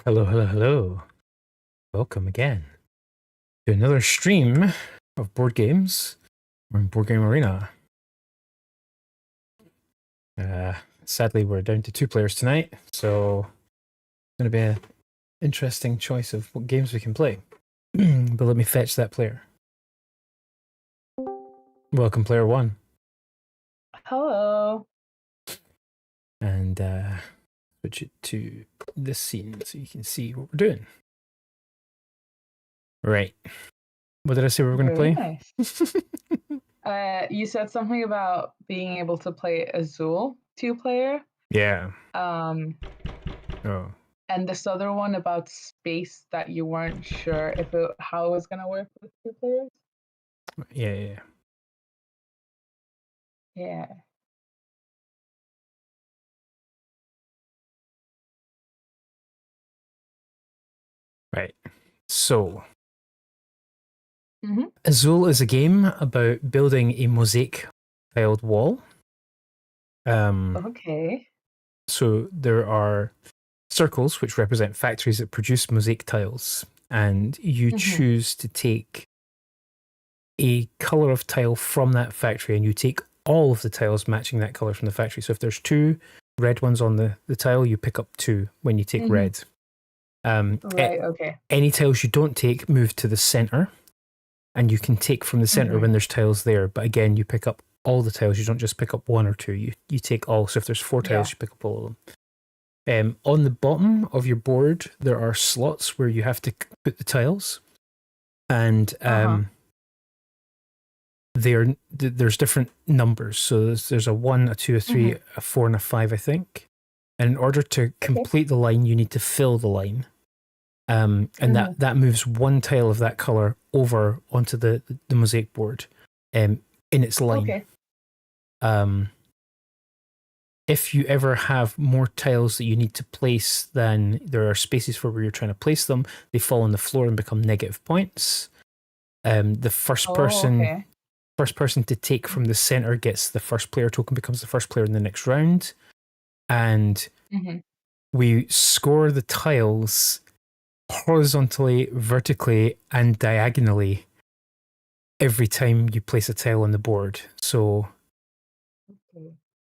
Hello, hello, hello. Welcome again to another stream of board games. We're in Board Game Arena. Sadly, we're down to 2 players tonight, so it's going to be an interesting choice of what games we can play. But let me fetch that player. Welcome, player 1. Hello. And switch it to this scene so you can see what we're doing. Right. What did I say we were going to play? Nice. You said something about being able to play Azul 2-player. Yeah. Oh. And this other one about space that you weren't sure how it was going to work with 2 players. Yeah. Yeah. Right. So, Azul is a game about building a mosaic tiled wall. Okay. So there are circles which represent factories that produce mosaic tiles, and you choose to take a color of tile from that factory, and you take all of the tiles matching that color from the factory. So if there's 2 red ones on the tile, you pick up 2 when you take red. Right, okay. Any tiles you don't take move to the center, and you can take from the center when there's tiles there. But again, you pick up all the tiles. You don't just pick up 1 or 2. You take all. So if there's 4 tiles, you pick up all of them. On the bottom of your board, there are slots where you have to put the tiles, and there's different numbers. So there's a 1, a 2, a 3, a 4, and a 5, I think. And in order to complete the line, you need to fill the line. And that moves 1 tile of that color over onto the mosaic board in its line. Okay. If you ever have more tiles that you need to place than there are spaces for where you're trying to place them, they fall on the floor and become negative points. The first person to take from the center gets the first player token, becomes the first player in the next round. And we score the tiles horizontally, vertically, and diagonally every time you place a tile on the board. So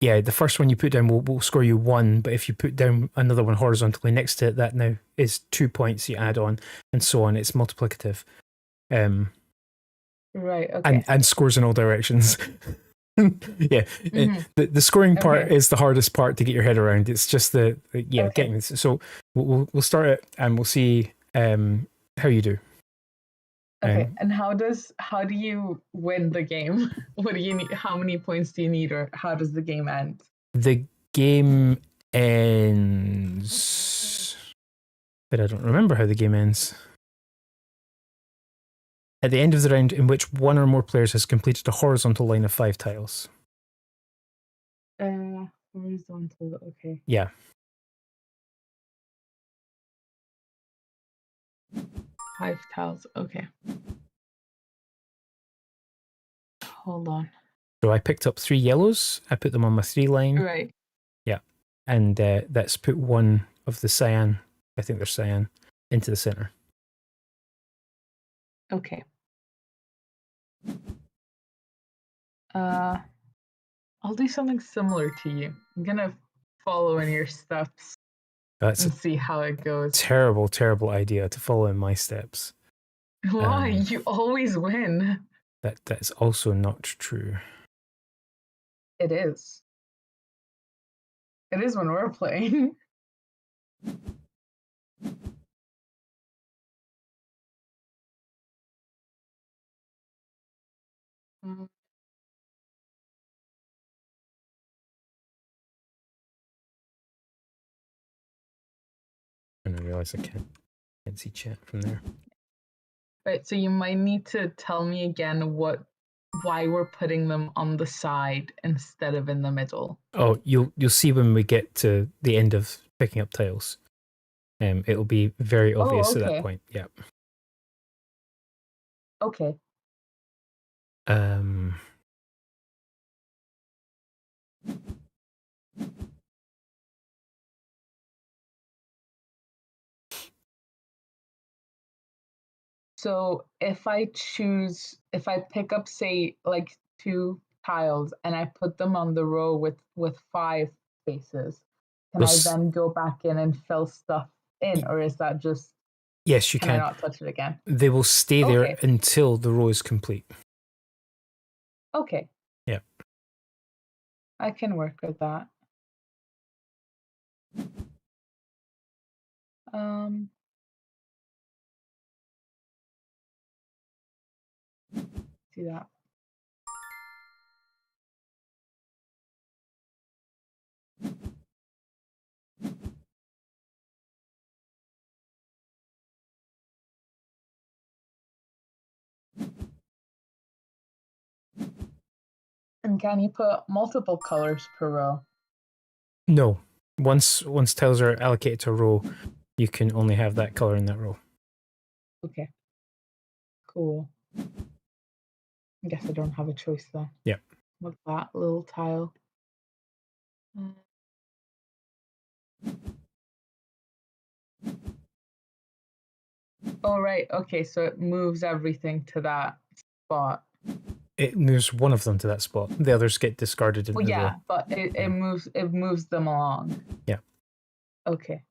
yeah, the first one you put down will score you 1, but if you put down another one horizontally next to it, that now is 2 points you add on, and so on. It's multiplicative. Right, okay. And scores in all directions. Yeah. The scoring part is the hardest part to get your head around. It's just getting this. So we'll start it and we'll see how you do. Okay, and how do you win the game? What do you need? How many points do you need, or how does the game end? The game ends, but I don't remember how the game ends. At the end of the round in which 1 or more players has completed a horizontal line of 5 tiles. Horizontal, okay. Yeah. 5 tiles, okay. Hold on. So I picked up 3 yellows. I put them on my 3 line. Right. Yeah. And that's put 1 of the cyan, I think they're cyan, into the center. Okay. I'll do something similar to you. I'm gonna follow in your steps and see how it goes. Terrible, terrible idea to follow in my steps. Why? You always win. That's also not true. It is. It is when we're playing. And I realize I can't see chat from there. Right, so you might need to tell me again why we're putting them on the side instead of in the middle. Oh, you'll see when we get to the end of picking up tiles. It'll be very obvious at that point. Yeah. Okay. So if I pick up, say, like 2 tiles and I put them on the row with 5 spaces, can I This, then go back in and fill stuff in, or is that just, yes, you can I can. not touch it again? They will stay there Okay. until the row is complete. Okay. Yeah. I can work with that. Um, see that. And can you put multiple colors per row? No. Once tiles are allocated to a row, you can only have that color in that row. Okay. Cool. I guess I don't have a choice then. Yeah. With that little tile. Oh, right. Okay, so it moves everything to that spot. It moves one of them to that spot. The others get discarded into Well, the yeah, row. but it moves them along. Yeah. Okay.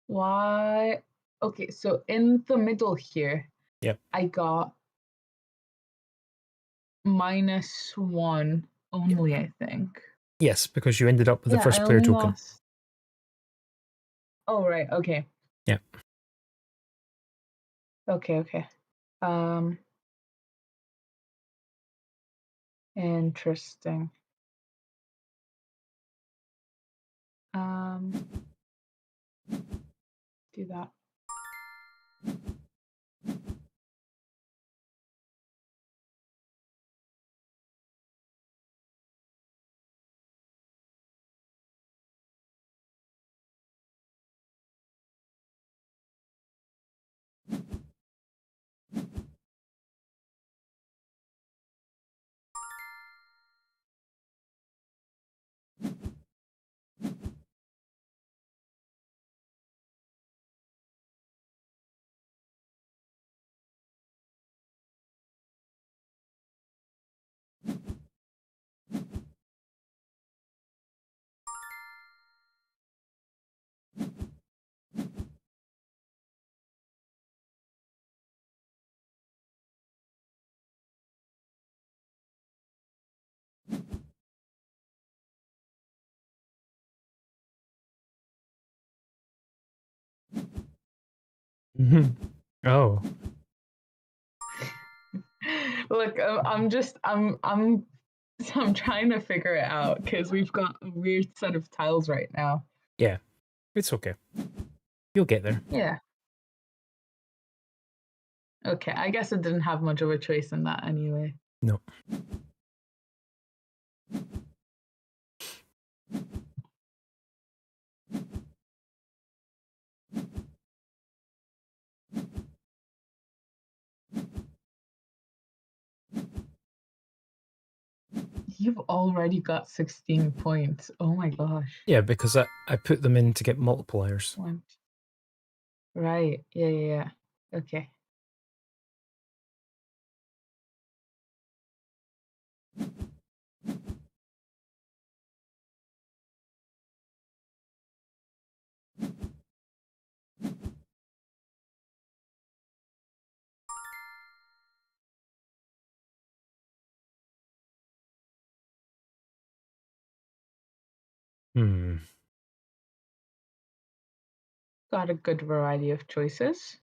Why? Okay, so in the middle here, Yep. I got -1 only, I think. Yes, because you ended up with the Yeah, I first player only token. lost. Oh, right. Okay. Yeah. Okay. Um, Interesting. Do that. Oh. Look, I'm trying to figure it out because we've got a weird set of tiles right now. Yeah. It's okay. You'll get there. Yeah. Okay, I guess it didn't have much of a choice in that anyway. No. You've already got 16 points. Oh my gosh. Yeah, because I put them in to get multipliers. Right. Yeah. Okay. Got a good variety of choices.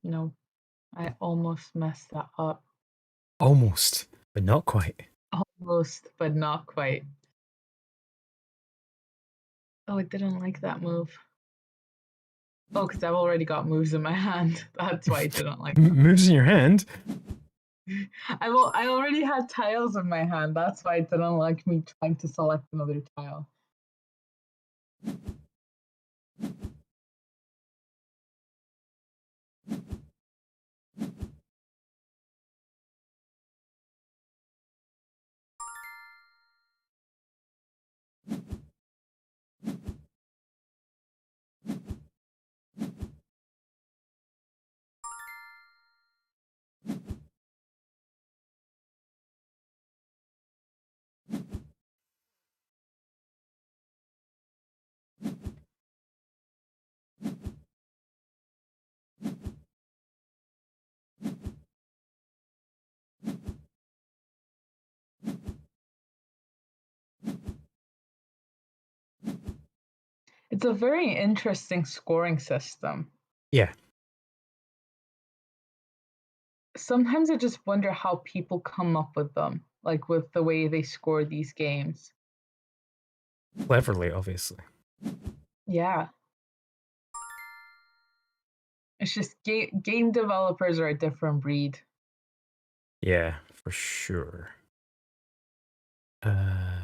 No, I almost messed that up. Almost, but not quite. Almost, but not quite. Oh, I didn't like that move. Oh, because I've already got moves in my hand. That's why I didn't like that. Moves in your hand? I already had tiles in my hand. That's why it didn't like me trying to select another tile. It's a very interesting scoring system. Yeah. Sometimes I just wonder how people come up with them, like with the way they score these games. Cleverly, obviously. Yeah. It's just game developers are a different breed. Yeah, for sure. Oh.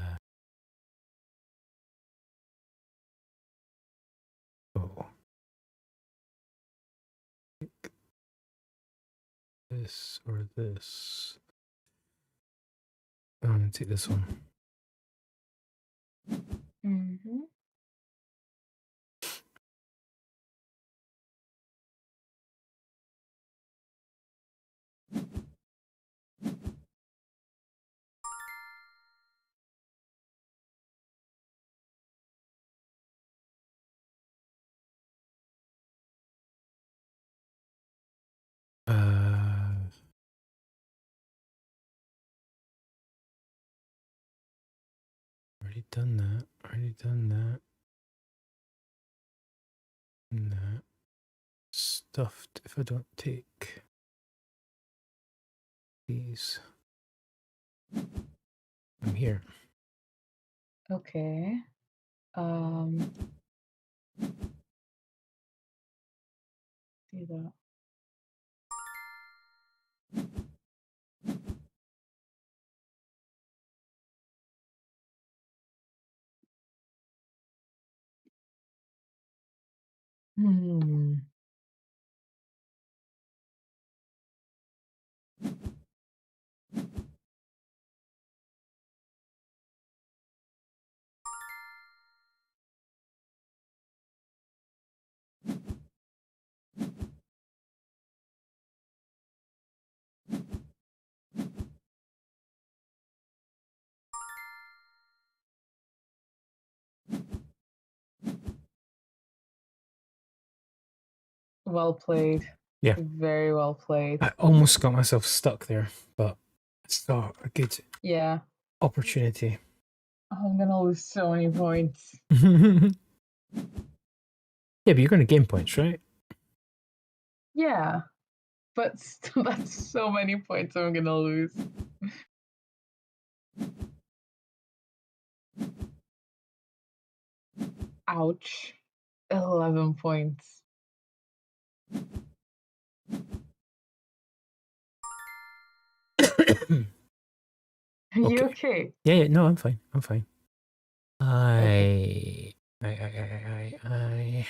This or this. I'm gonna take this one. Mm-hmm. Already done that. Already done that. And that. Stuffed if I don't take these. I'm here. Okay. See that. Hmm. Well played. Yeah. Very well played. I almost got myself stuck there, but I saw a good opportunity. I'm gonna lose so many points. Yeah, but you're going to gain points, right? Yeah, but still, that's so many points I'm gonna lose. Ouch. 11 points. Are you okay? Yeah, no, I'm fine. I'm fine. Okay. I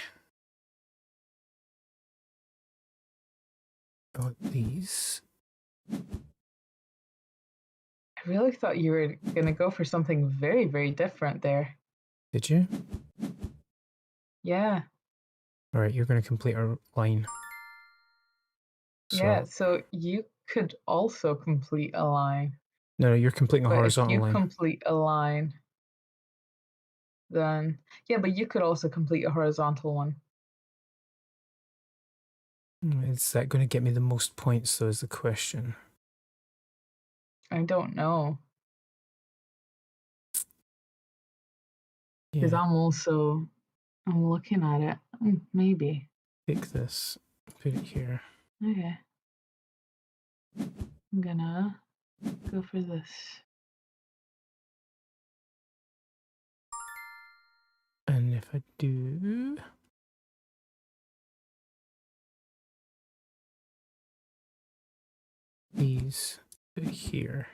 got these. I really thought you were gonna go for something very, very different there. Did you? Yeah. All right, you're going to complete our line. Yeah, so you could also complete a line. No, you're completing a But if horizontal you line. complete a line, then yeah, but you could also complete a horizontal one. Is that going to get me the most points, though, is the question. I don't know. Because Yeah. I'm looking at it. Maybe. Take this, put it here. Okay. I'm gonna go for this. And if I do these here.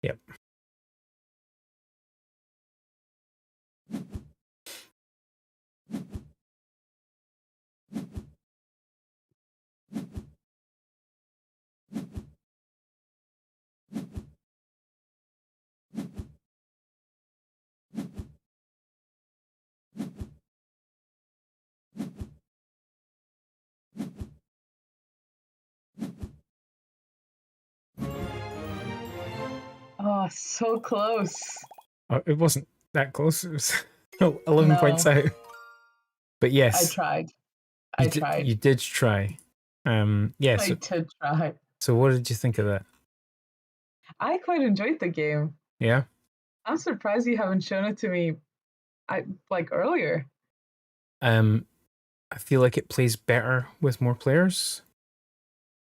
Yep. Oh, so close. It wasn't that close. It was 11 points No. out. But yes, I tried. I tried. You did try. Yeah. I did try. So what did you think of that? I quite enjoyed the game. Yeah. I'm surprised you haven't shown it to me earlier. I feel like it plays better with more players.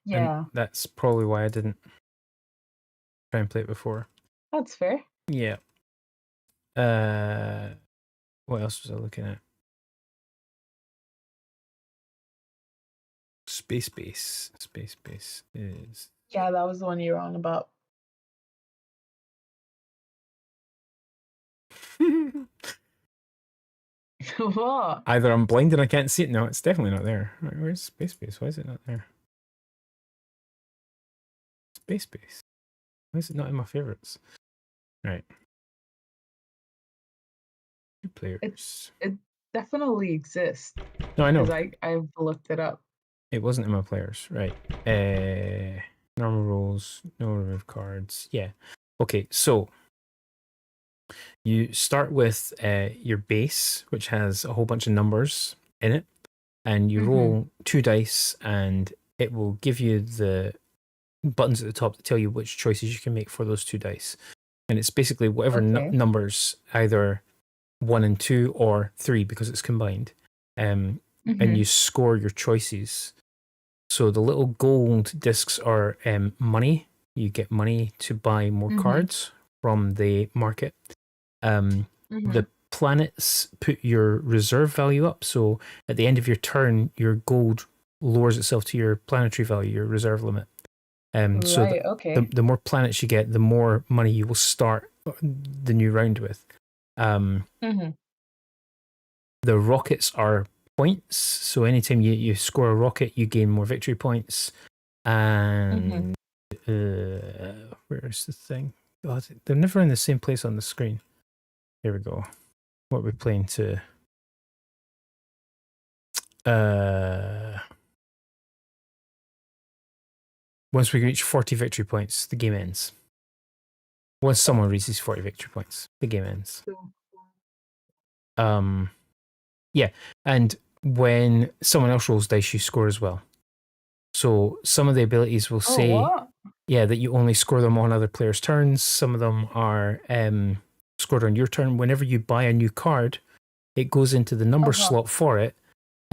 Yeah. And that's probably why I didn't try and play it before. That's fair. Yeah. What else was I looking at? Space Base. Space Base is... Yeah, that was the one you were on about. What? Either I'm blind and I can't see it. No, it's definitely not there. Right, where's Space Base? Why is it not there? Space Base. Why is it not in my favorites? Right. 2 players. It definitely exists. No, I know. Because I've looked it up. It wasn't in my players. Right. Normal rules. No remove cards. Yeah. Okay, so you start with your base, which has a whole bunch of numbers in it, and you roll 2 dice, and it will give you the buttons at the top to tell you which choices you can make for those 2 dice. And it's basically whatever numbers, either 1 and 2 or 3, because it's combined. And you score your choices. So the little gold discs are money. You get money to buy more cards from the market. The planets put your reserve value up. So at the end of your turn, your gold lowers itself to your planetary value, your reserve limit. So the more planets you get, the more money you will start the new round with. The rockets are points. So anytime you score a rocket, you gain more victory points. And where's the thing? God, they're never in the same place on the screen. Here we go. What are we playing to? Once we reach 40 victory points, the game ends. Once someone reaches 40 victory points, the game ends. Yeah, and when someone else rolls dice, you score as well. So some of the abilities will say, that you only score them on other players' turns. Some of them are scored on your turn. Whenever you buy a new card, it goes into the number slot for it,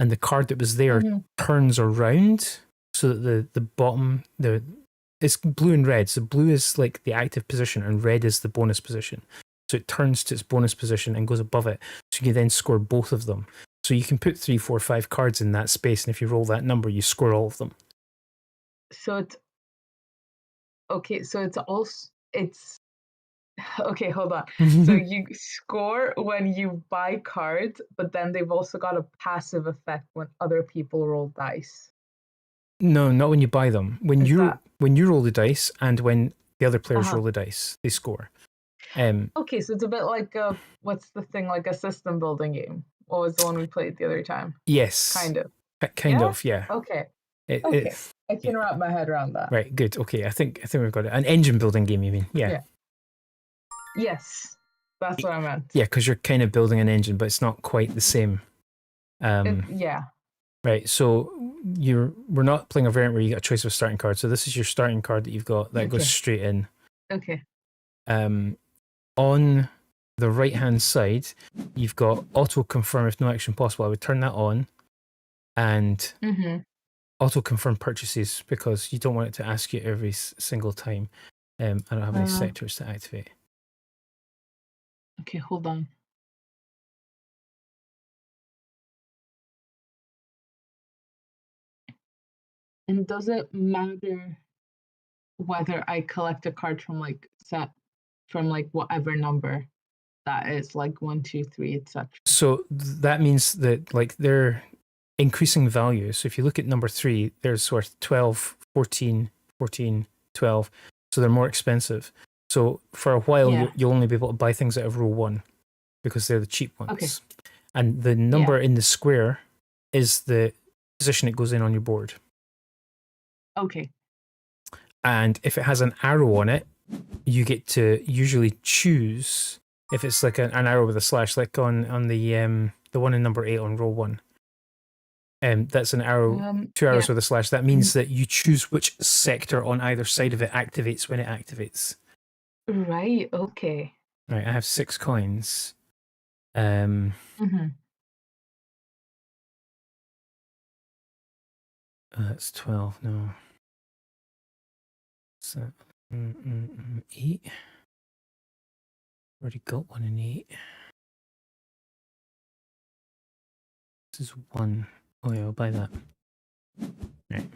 and the card that was there turns around so that the bottom, it's blue and red. So blue is like the active position and red is the bonus position. So it turns to its bonus position and goes above it. So you can then score both of them. So you can put 3, 4, 5 cards in that space, and if you roll that number, you score all of them. So it's okay. So it's okay. Hold on. So you score when you buy cards, but then they've also got a passive effect when other people roll dice. No, not when you buy them. When you roll the dice, and when the other players roll the dice, they score. Okay, so it's a bit like what's the thing, like a system building game? What was the one we played the other time? Yes. Kind of. Kind of, yeah. Okay. Okay. I can wrap my head around that. Right, good. Okay, I think we've got it. An engine building game, you mean? Yeah. Yes, that's what I meant. Yeah, because you're kind of building an engine, but it's not quite the same. Yeah. Right. So we're not playing a variant where you get a choice of a starting card. So this is your starting card that you've got that goes straight in. Okay. On the right hand side, you've got auto confirm if no action possible. I would turn that on, and auto confirm purchases because you don't want it to ask you every single time. I don't have any sectors to activate. Okay, hold on. And does it matter whether I collect a card from like whatever number that is, like 1, 2, 3, etc.? So that means that like they're increasing value. So if you look at number 3, there's worth 12, 14, 14, 12. So they're more expensive. So for a while, you'll only be able to buy things out of row 1 because they're the cheap ones. Okay. And the number in the square is the position it goes in on your board. Okay. And if it has an arrow on it, you get to usually choose if it's like an arrow with a slash, like on the one in number 8 on row 1. That's an arrow, 2 arrows with a slash. That means that you choose which sector on either side of it activates when it activates. Right. Okay. Right. I have 6 coins. That's 12. No. So 8. Already got one in 8. This is 1. Oh yeah, I'll buy that. Right.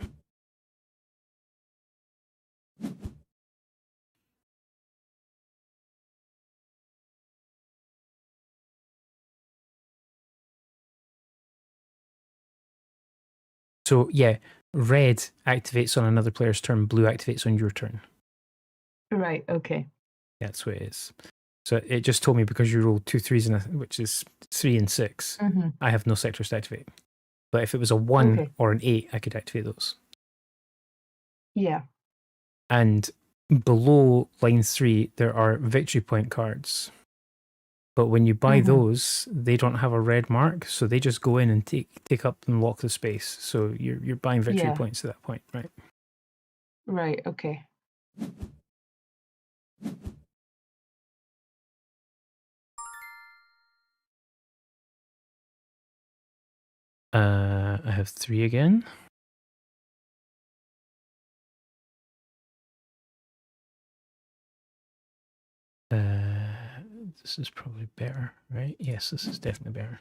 So yeah, red activates on another player's turn, blue activates on your turn. Right, okay. That's what it is. So it just told me because you rolled 2 3s, which is 3 and 6, I have no sectors to activate. But if it was a 1 or an 8, I could activate those. Yeah. And below line 3, there are victory point cards. But when you buy those, they don't have a red mark, so they just go in and take up and lock the space. So you're buying victory points at that point, right? Right, okay. I have 3 again. This is probably better, right? Yes, this is definitely better.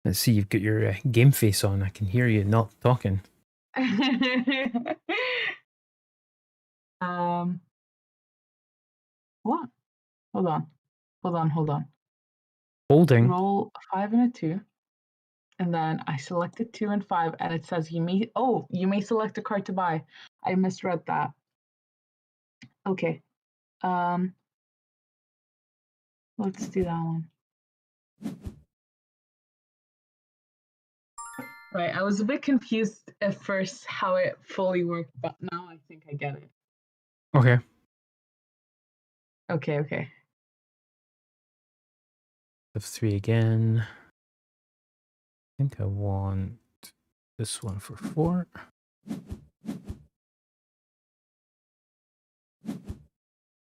Let's see, you've got your game face on. I can hear you not talking. What? Hold on. Holding. Roll a 5 and a 2. And then I selected 2 and 5, and it says you may select a card to buy. I misread that. Okay. Let's do that one. Right, I was a bit confused at first how it fully worked, but now I think I get it. Okay. Okay. I have 3 again. I think I want this one for 4.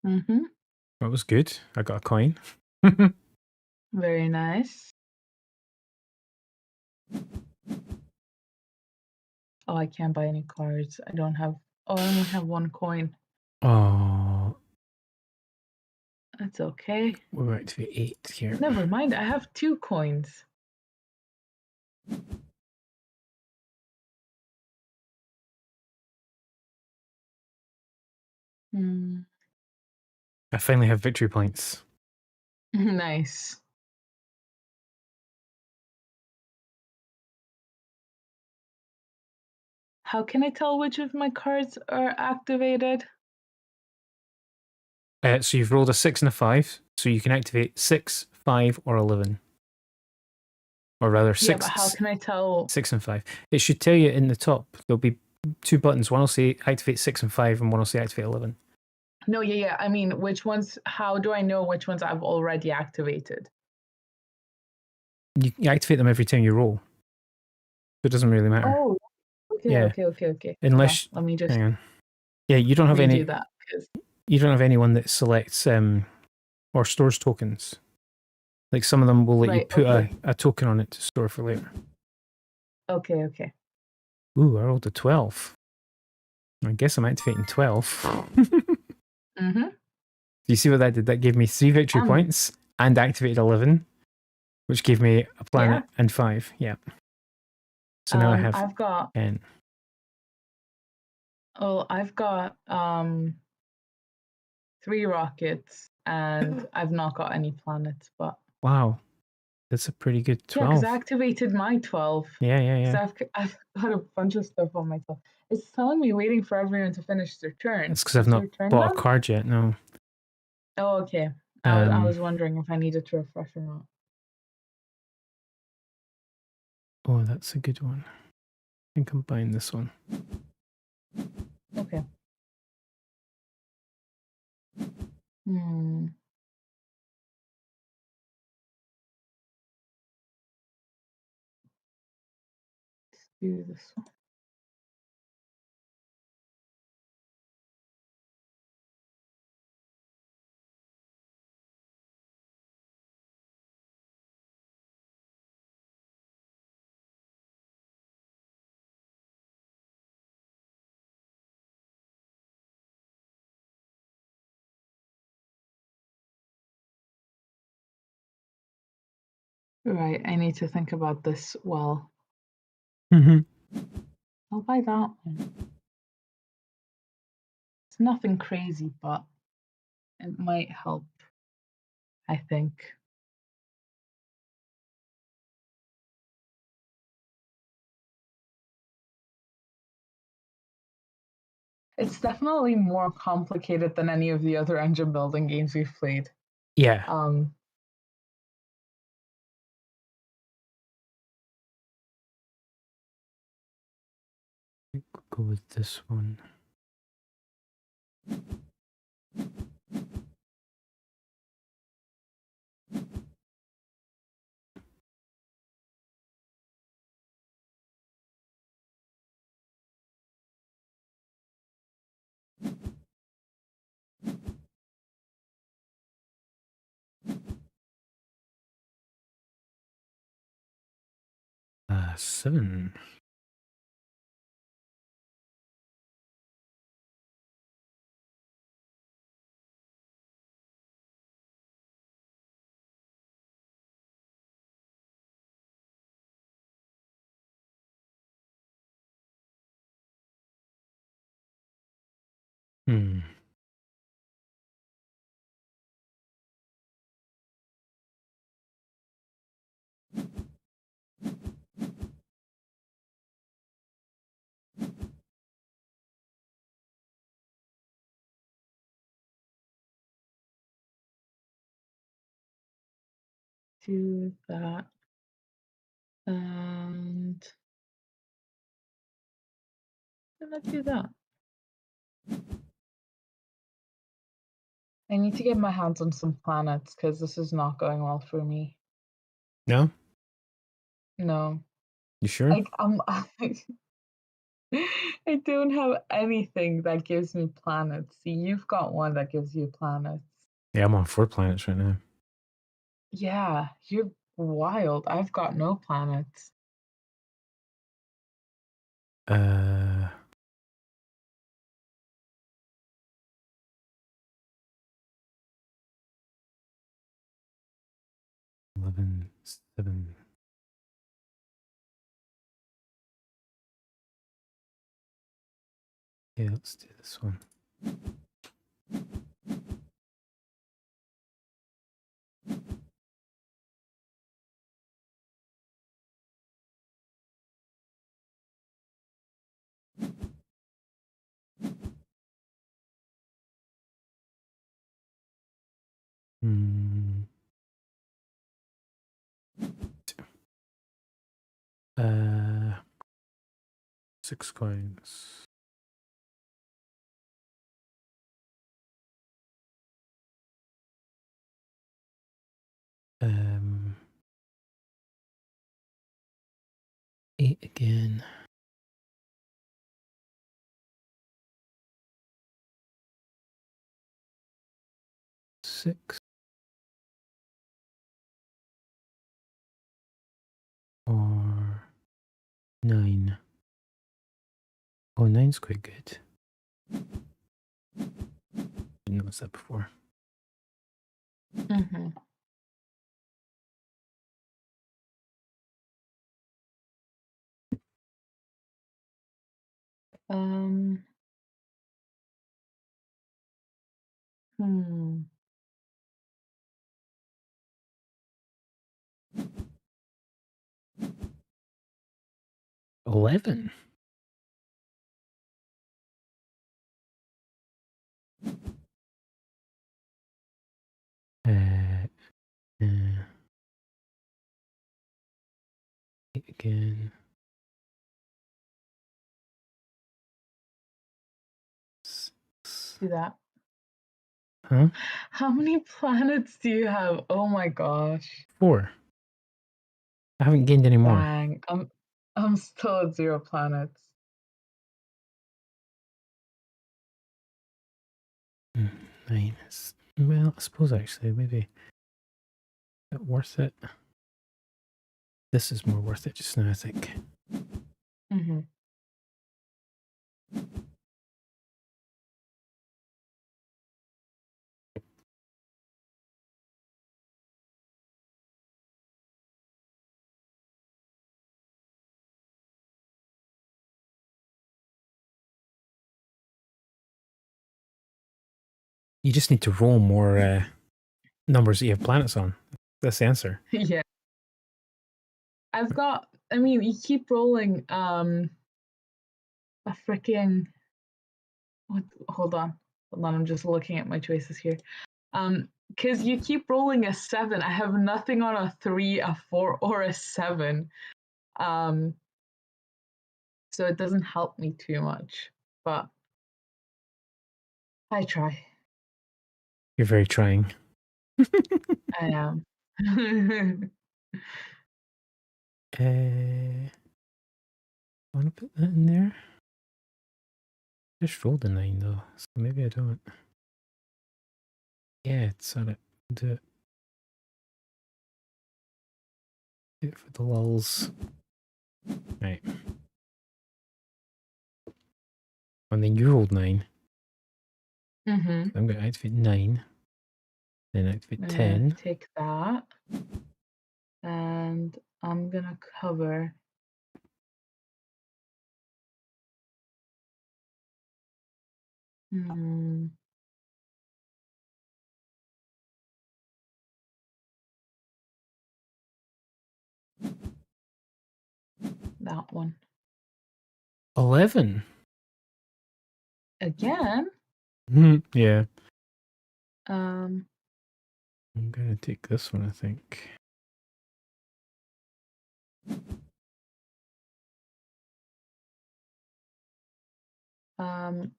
Mm-hmm. That was good. I got a coin. Very nice. Oh, I can't buy any cards. I don't have. Oh, I only have one coin. Oh, That's okay. we're back to 8 here. Never mind. I have 2 coins. Hmm. I finally have victory points. Nice. How can I tell which of my cards are activated? So you've rolled a 6 and a 5, so you can activate 6, 5, or 11. Or rather, Yeah, but how can I tell? 6 and 5. It should tell you in the top. There'll be 2 buttons. One will say activate 6 and 5, and one will say activate 11. No, yeah. I mean, which ones? How do I know which ones I've already activated? You activate them every time you roll. It doesn't really matter. Oh, okay, Yeah. okay. Unless, let me just hang on. Yeah, you don't have any. redo that because You don't have anyone that selects or stores tokens. Like some of them will let you right. put Okay, a token on it to store for later. okay. Ooh, I rolled a 12. I guess I'm activating 12. Mm-hmm. Do you see what that did? That gave me 3 victory points and activated 11, which gave me a planet and 5. Yeah. So now I have I've got 10. I've got 3 rockets and I've not got any planets, but Wow. That's a pretty good yeah, because 12. I activated my 12. Yeah. So I've got a bunch of stuff on my 12. It's telling me waiting for everyone to finish their turn. That's because I've Is not your turn bought a done? card yet. No. Oh, okay. I was wondering if I needed to refresh or not. Oh, that's a good one. I think I'm buying this one. Okay. Hmm. Let's do this one. Right, I need to think about this well. Mm-hmm. I'll buy that one. It's nothing crazy, but it might help, I think. It's definitely more complicated than any of the other engine building games we've played. Yeah. Go with this one. Seven. Hmm. Do that. And let's do that. I need to get my hands on some planets because this is not going well for me. No? No. You sure? Like I don't have anything that gives me planets. See, you've got one that gives you planets. Yeah, I'm on 4 planets right now. Yeah, you're wild. I've got no planets. Uh, 11, 7. Yeah, let's do this one. Hmm. 6 coins. Um, 8 again. 6 or 9. Oh, 9's quite good. Didn't notice that before. Mm-hmm. Um. Hmm. 11. Uh, 8 again. 6. Do that. Huh? How many planets do you have? Oh my gosh. 4. I haven't gained any more. Dang. I'm still at 0 planets. Mm, 9 is, well, I suppose actually, maybe. Is it worth it? This is more worth it just now, I think. Mm-hmm. You just need to roll more numbers that you have planets on. That's the answer. Yeah. I've got, I mean, you keep rolling a freaking what, hold on. Hold on, I'm just looking at my choices here. Because you keep rolling a 7. I have nothing on a 3, a 4, or a 7. Um so it doesn't help me too much. But I try. You're very trying. I am. I want to put that in there. Just rolled a 9 though, so maybe I don't. Yeah, it's on it. Do it. Do it for the lulls. Right. And then you rolled 9. Mm-hmm. I'm going to activate 9. Then activate I'm gonna 10. take that. And I'm gonna cover that one. 11. Again. Yeah. Um I'm going to take this one, I think.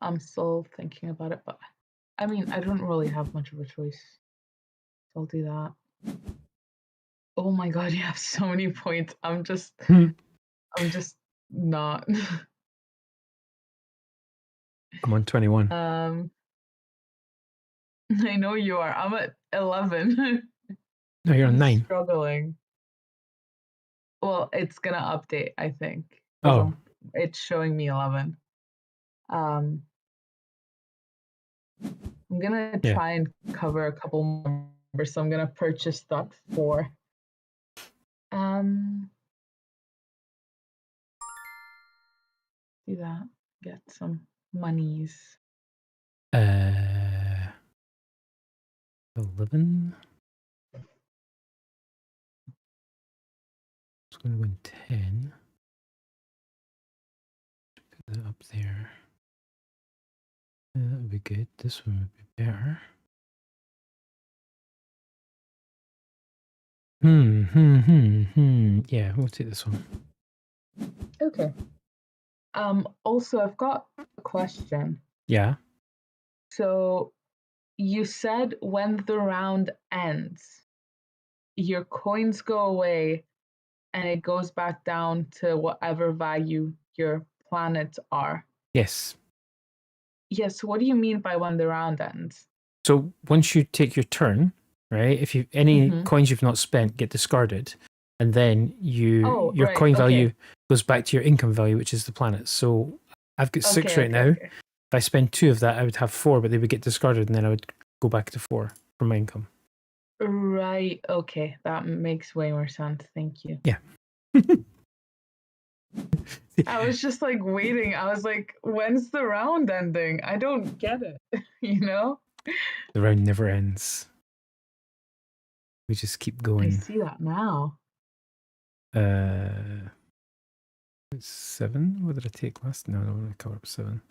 I'm still thinking about it, but I mean, I don't really have much of a choice. So I'll do that. Oh my god, you have so many points. I'm just not. I'm on 21. I know you are. I'm at 11. No, you're on I'm 9. struggling. Well, it's gonna update, I think, because Oh, it's showing me 11. I'm gonna yeah. try and cover a couple more numbers, so I'm gonna purchase that 4. Do that. Get some monies. 11. It's going to win 10. Put that up there. That would be good. This one would be better. Yeah, we'll take this one. Okay. Also, I've got a question. Yeah. So you said when the round ends, your coins go away and it goes back down to whatever value your planets are. Yes. Yes, what do you mean by when the round ends? So once you take your turn, right? If you any coins you've not spent get discarded, and then your right, coin value goes back to your income value, which is the planets. So I've got 6 right now. Okay. If I spend 2 of that, I would have 4, but they would get discarded, and then I would go back to 4 for my income. Right, okay. That makes way more sense. Thank you. Yeah. I was just like waiting. I was like, when's the round ending? I don't get it, you know? The round never ends. We just keep going. I see that now. It's 7. What did I take last? No, I don't want to cover up 7.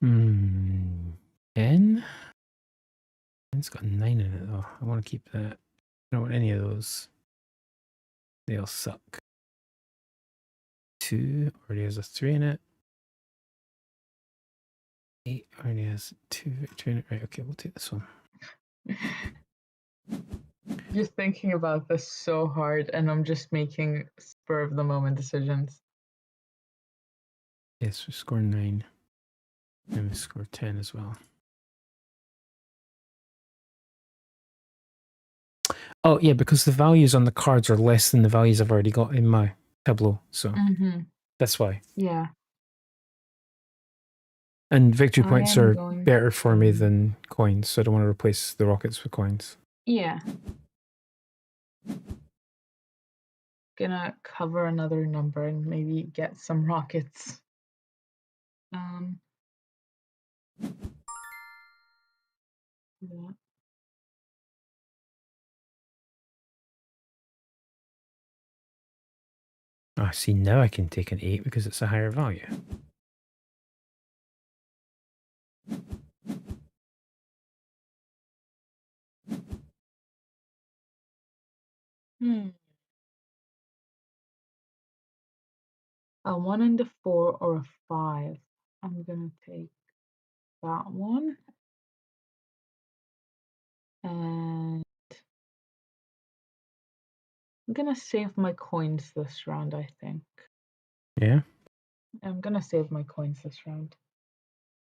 10. It's got 9 in it though. I want to keep that. I don't want any of those. They all suck. 2 already has a 3 in it. 8 already has 2 victory in it. Right, okay, we'll take this one. Just thinking about this so hard, and I'm just making spur of the moment decisions. Yes, we score 9. And we score 10 as well. Oh, yeah, because the values on the cards are less than the values I've already got in my tableau. So that's why. Yeah. And victory points are going better for me than coins, so I don't want to replace the rockets with coins. Yeah. Gonna cover another number and maybe get some rockets. Yeah. Ah, see, now I can take an 8 because it's a higher value. A 1 and a 4 or a 5. I'm gonna take that one. And I'm gonna save my coins this round, I think. Yeah. I'm gonna save my coins this round.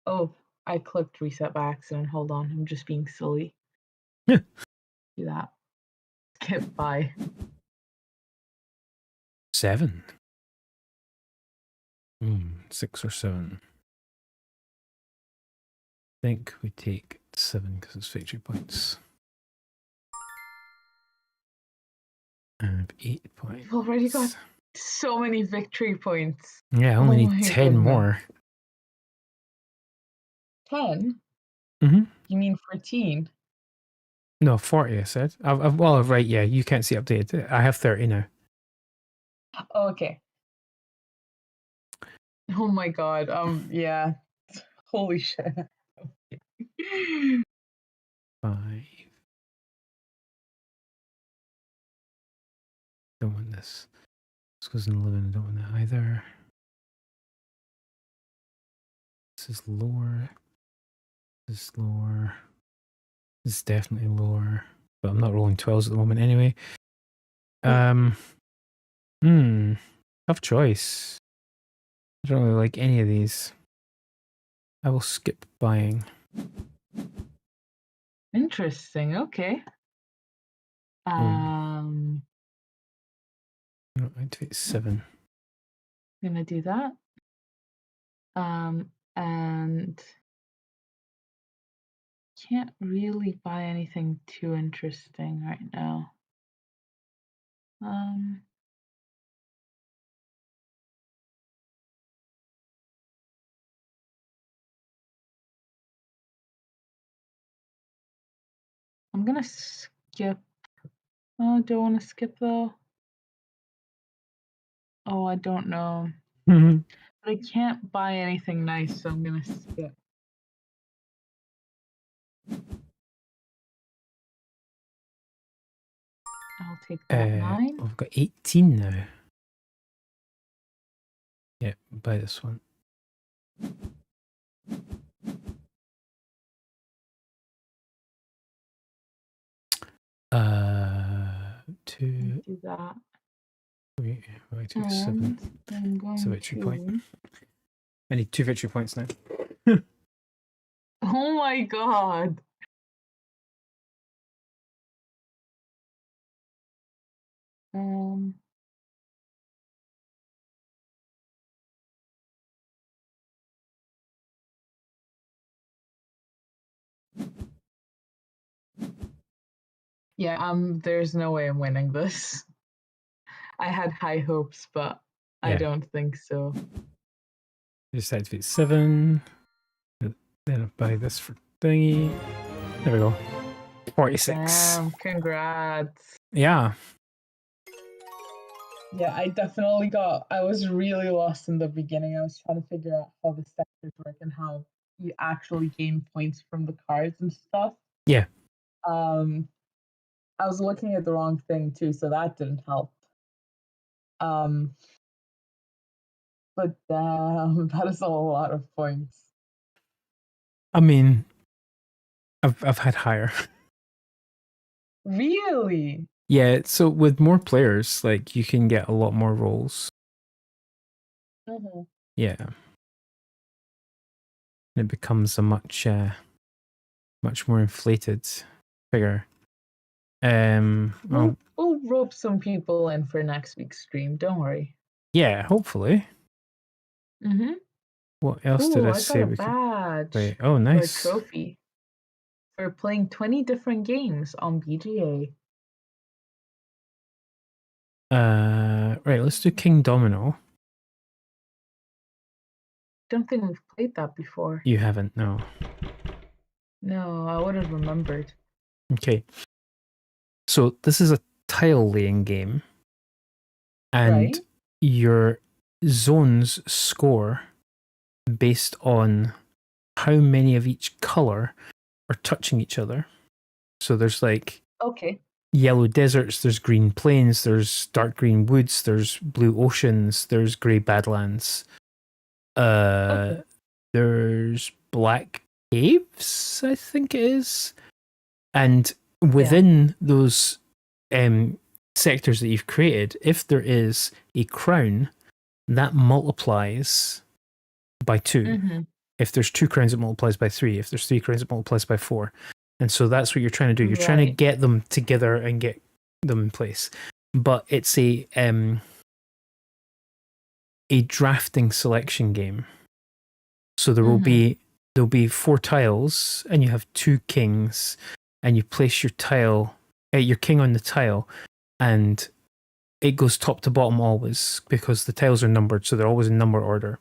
Oh, I clicked reset by accident. Hold on, I'm just being silly. Yeah. Do that. Skip by. 7. 6 or 7. I think we take 7 because it's victory points. I have 8 points. You've already got so many victory points. Yeah, I only need 10 more. 10? Mm-hmm. You mean 14? No, 40, I said. Well, right, yeah, you can't see updated. I have 30 now. Oh, okay. Oh my god, yeah. Holy shit. 5. Don't want this. This goes in 11. I don't want that either. This is lower. This is lower. This is definitely lower. But I'm not rolling 12s at the moment anyway. Tough choice. I don't really like any of these. I will skip buying. Interesting. Okay. No, activate 7. I'm gonna do that. And can't really buy anything too interesting right now. I'm gonna skip. Oh, do I want to skip though? Oh, I don't know. But I can't buy anything nice, so I'm gonna skip. I'll take that 9. I've got 18 now. Yeah, buy this one. Two. Do that. Wait, 7. I'm going So victory to... point. I need 2 victory points now. Oh my god! Yeah, there's no way I'm winning this. I had high hopes, but I don't think so. Just activate 7. Then I'll buy this for thingy. There we go. 46. Damn, congrats. Yeah. Yeah, I was really lost in the beginning. I was trying to figure out how the sectors work and how you actually gain points from the cards and stuff. Yeah. I was looking at the wrong thing too, so that didn't help. But damn, that is a lot of points. I mean, I've had higher. Really? Yeah, so with more players, like you can get a lot more rolls. Yeah. And it becomes a much more inflated figure. We'll rope some people in for next week's stream, don't worry. Yeah, hopefully. What else did I say? I got a badge. Wait, oh, nice. Or a trophy for playing 20 different games on BGA. Right, let's do King Domino. Don't think we've played that before. You haven't, no. No, I would have remembered. Okay. So this is a tile laying game. And your zones score based on how many of each color are touching each other. So there's like yellow deserts, there's green plains, there's dark green woods, there's blue oceans, there's grey badlands. There's black caves, I think it is. And within those sectors that you've created, if there is a crown, that multiplies by 2. If there's 2 crowns, it multiplies by 3. If there's 3 crowns, it multiplies by 4. And so that's what you're trying to do. You're trying to get them together and get them in place. But it's a drafting selection game. So there'll be 4 tiles, and you have 2 kings, and you place your king on the tile, and it goes top to bottom always because the tiles are numbered, so they're always in number order.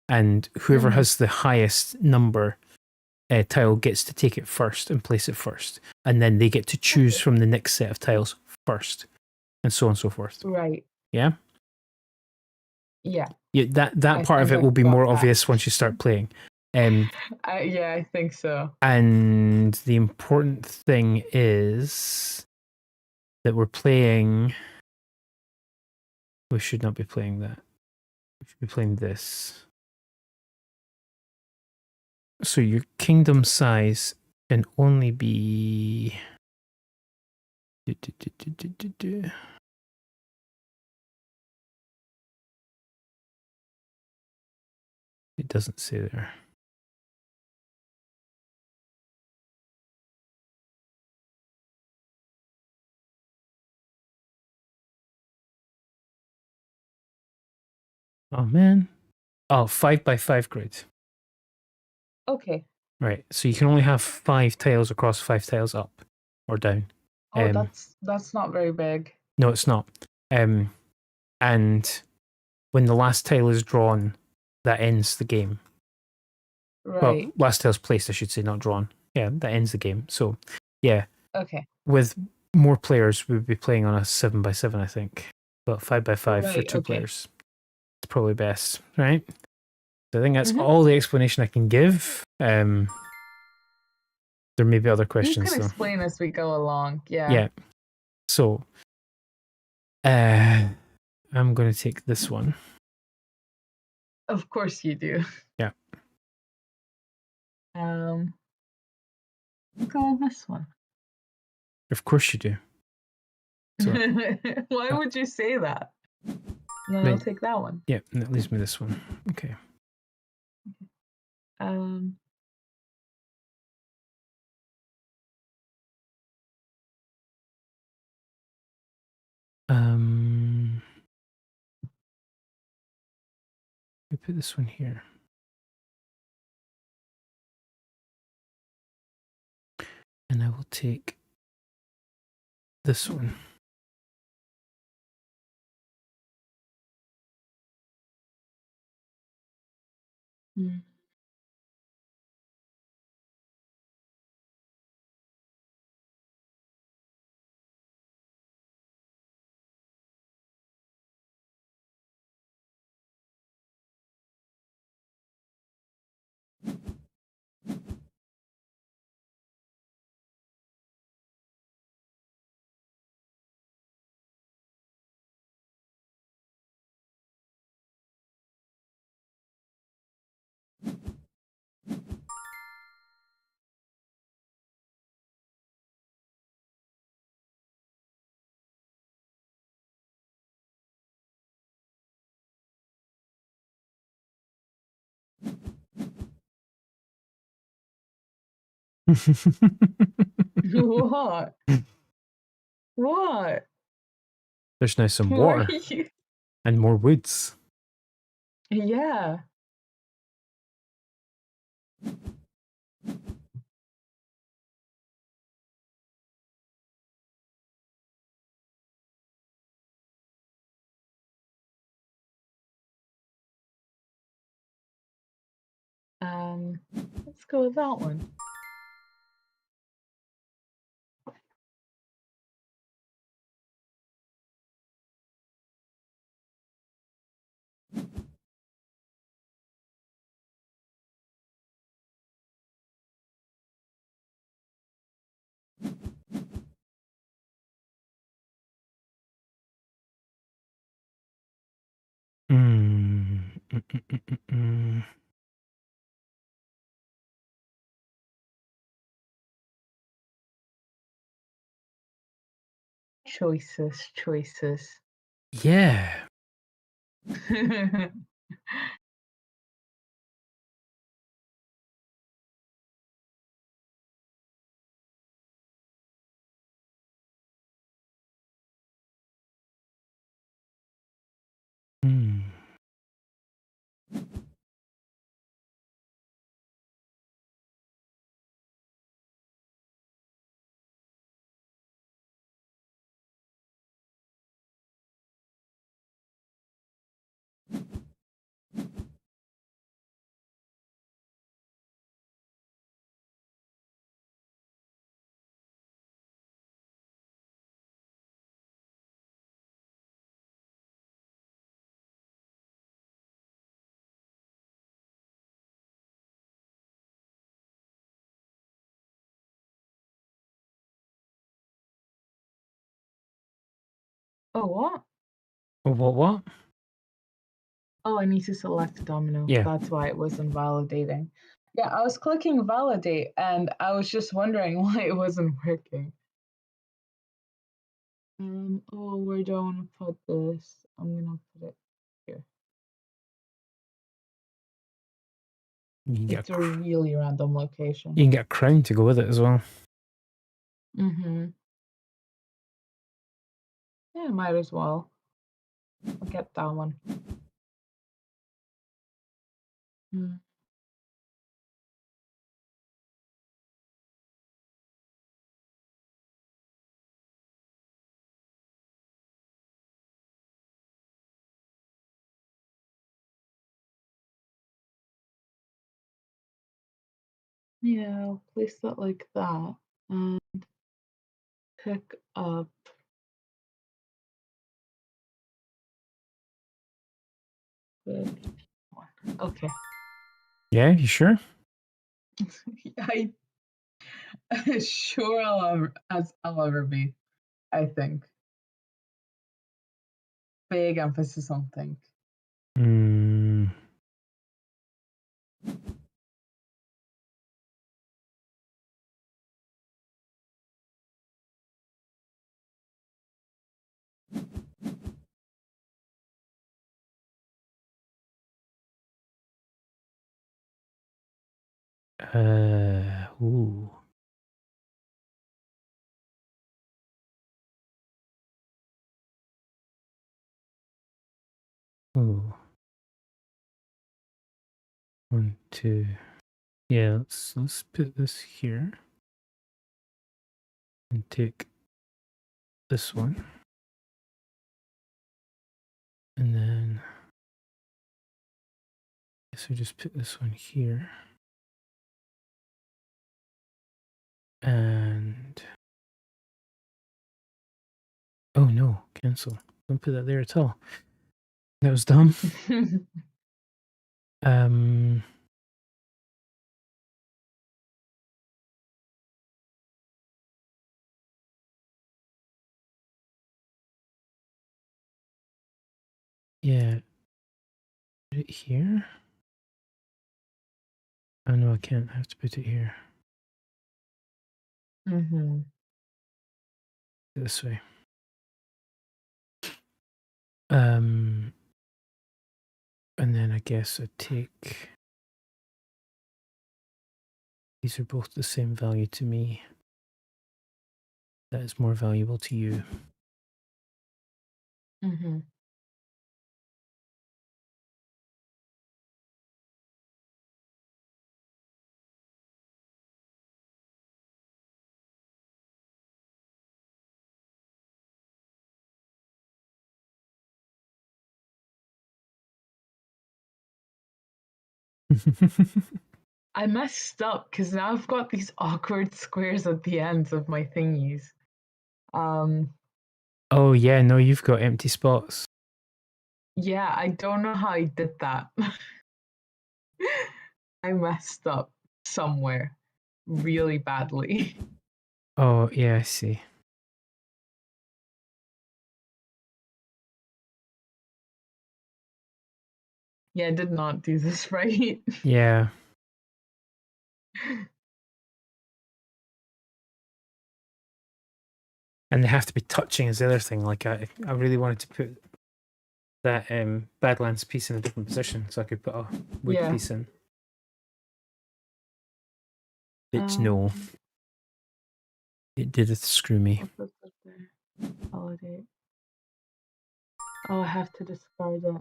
And whoever has the highest number tile gets to take it first and place it first, and then they get to choose from the next set of tiles first, and so on and so forth. Right. Yeah. Yeah. That part of it will be more obvious once you start playing. I think so. And the important thing is that we're playing. We should not be playing that. We should be playing this. So your kingdom size can only be. It doesn't say there. Oh man. Oh, 5x5 grid. Okay. Right. So you can only have 5 tiles across, 5 tiles up or down. Oh, that's not very big. No, it's not. And when the last tile is drawn, that ends the game. Right. Well, last tile's placed, I should say, not drawn. Yeah, that ends the game. So, yeah. Okay. With more players, we would be playing on a 7x7, I think. But 5x5 for 2 players. It's probably best, right? So I think that's all the explanation I can give. There may be other questions. You can explain as we go along. Yeah. Yeah. So, I'm going to take this one. Of course you do. Yeah. Go with this one. Of course you do. So, why would you say that? Then I'll take that one. Yeah, and that leaves me this one. Okay. We put this one here. And I will take this one. What? What? There's now some water and more woods. Yeah. Let's go with that one. Choices. Yeah. Oh, what? What? Oh, I need to select domino. Yeah. That's why it wasn't validating. Yeah, I was clicking validate and I was just wondering why it wasn't working. Oh, where do I want to put this? I'm gonna put it here. It's a really random location. You can get a crown to go with it as well. Mm-hmm. Yeah, might as well. I'll get that one. Mm. Yeah, I'll place that like that and pick up. Okay. Yeah, you sure? I sure I'll ever be, I think. Big emphasis on think. Mm. Ooh. Ooh. 1, 2. Yeah, let's put this here. And take this one. And then I guess we just put this one here. And oh no, cancel. Don't put that there at all. That was dumb. Yeah. Put it here. Oh no, I can't. I have to put it here. Mm-hmm. This way. And then I guess I take. These are both the same value to me. That is more valuable to you. Mm-hmm. I messed up because now I've got these awkward squares at the ends of my thingies. Oh yeah, no, you've got empty spots. Yeah, I don't know how I did that. I messed up somewhere really badly. Oh yeah, I see. Yeah, I did not do this right. Yeah. And they have to be touching is the other thing. Like I really wanted to put that Badlands piece in a different position so I could put a wood piece in. Bitch, no. It did it screw me. Holiday. Oh, I have to discard it.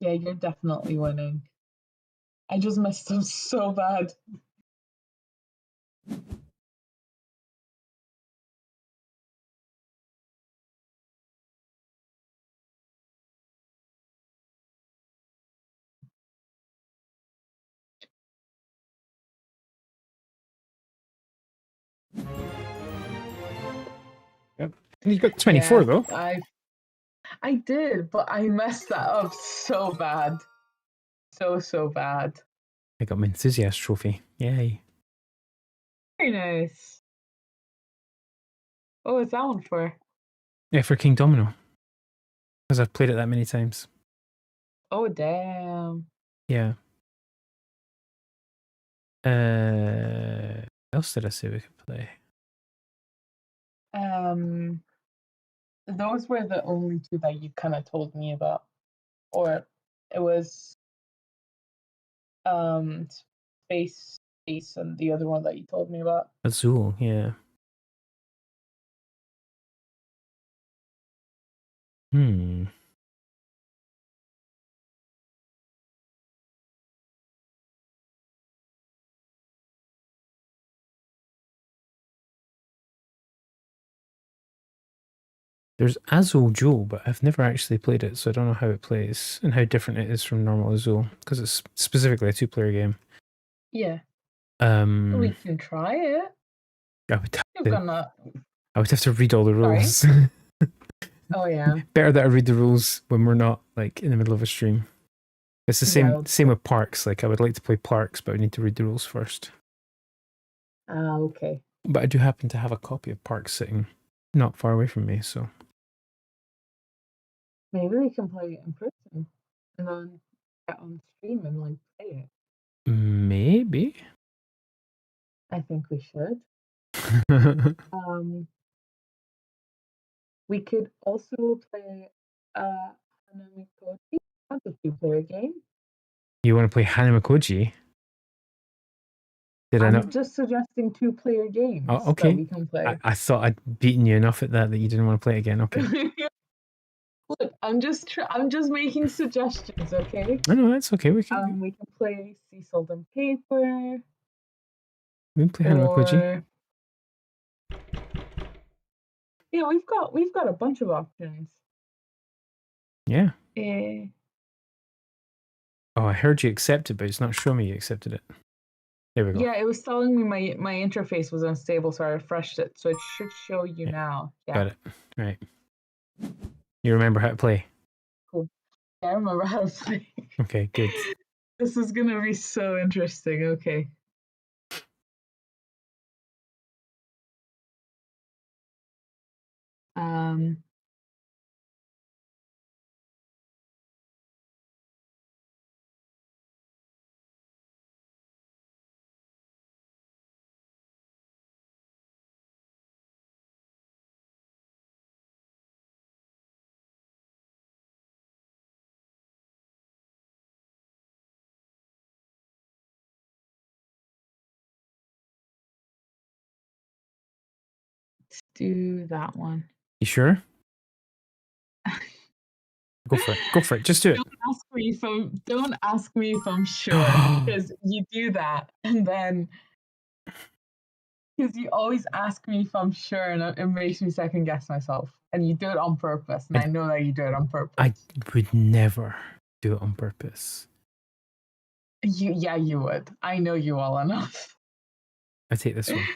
Yeah, you're definitely winning. I just messed up so bad. Yep. And you got 24 though. I did, but I messed that up so bad. So bad. I got my enthusiast trophy. Yay. Very nice. What was that one for? Yeah, for King Domino. Because I've played it that many times. Oh, damn. Yeah. What else did I say we could play? Those were the only two that you kind of told me about. Or It was Space Ace and the other one that you told me about. Azul, yeah. There's Azul Duel, but I've never actually played it, so I don't know how it plays and how different it is from normal Azul, because it's specifically a 2-player game. Yeah. We can try it. I would have to read all the rules. Oh yeah. Better that I read the rules when we're not like in the middle of a stream. It's the same with Parks. Like I would like to play Parks, but I need to read the rules first. Okay. But I do happen to have a copy of Parks sitting not far away from me, so maybe we can play it in person and then get on stream and like play it. Maybe. I think we should. We could also play Hanamikoji. That's a 2-player game. You want to play Hanamakoji? I'm just suggesting 2-player games okay. that we can play. I thought I'd beaten you enough at that you didn't want to play it again. Okay. Look, I'm just making suggestions, okay? No, that's okay. We can play Sea Salt and Paper. We can play Hanamakoji. Yeah, we've got a bunch of options. Yeah. Oh, I heard you accepted, but it's not showing me you accepted it. There we go. Yeah, it was telling me my interface was unstable, so I refreshed it. So it should show you now. Yeah. Got it. Right. You remember how to play? Cool. Yeah, I remember how to play. Okay, good. This is gonna be so interesting. Okay. Let's do that one. You sure? Go for it. Go for it. Just do it. Don't ask me if I'm sure, because you do that, and then because you always ask me if I'm sure, and it makes me second guess myself. And you do it on purpose, and I know that you do it on purpose. I would never do it on purpose. You would. I know you well enough. I take this one.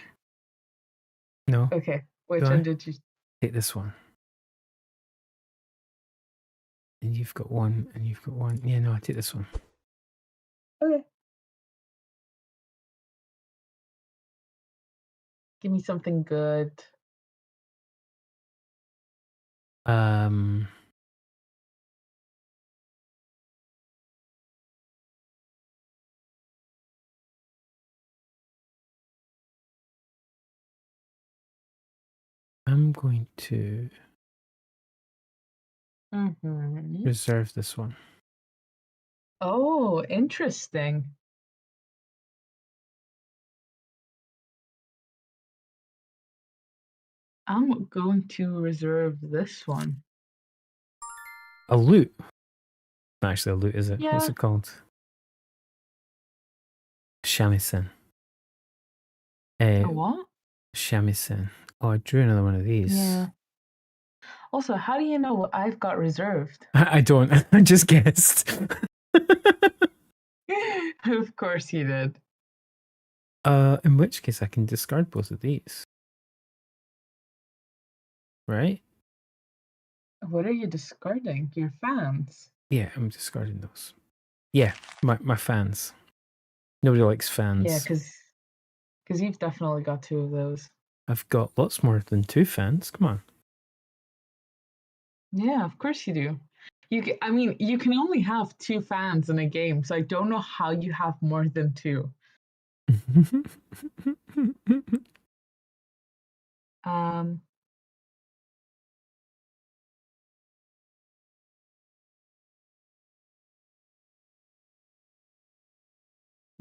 No. Okay. Which one did you take? This one. And you've got one, and you've got one. Yeah, no, I take this one. Okay. Give me something good. I'm going to reserve this one. Oh, interesting. I'm going to reserve this one. A loot? Not actually a loot, is it? Yeah. What's it called? Shamisen. A what? Shamisen. Oh, I drew another one of these. Yeah. Also, how do you know what I've got reserved? I don't. I just guessed. Of course you did. In which case I can discard both of these. Right? What are you discarding? Your fans? Yeah, I'm discarding those. Yeah, my fans. Nobody likes fans. Yeah, because you've definitely got 2 of those. I've got lots more than 2 fans. Come on. Yeah, of course you do. You can only have 2 fans in a game, so I don't know how you have more than 2.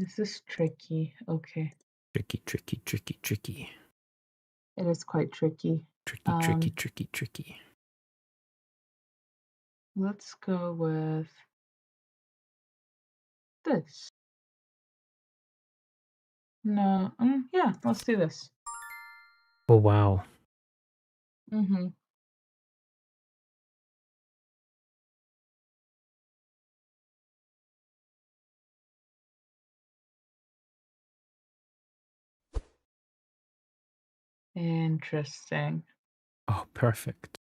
This is tricky. Okay. Tricky, tricky, tricky, tricky. It is quite tricky. Tricky, tricky, tricky, tricky. Let's go with this. No, yeah, let's do this. Oh, wow. Mm-hmm. Interesting. Oh, perfect.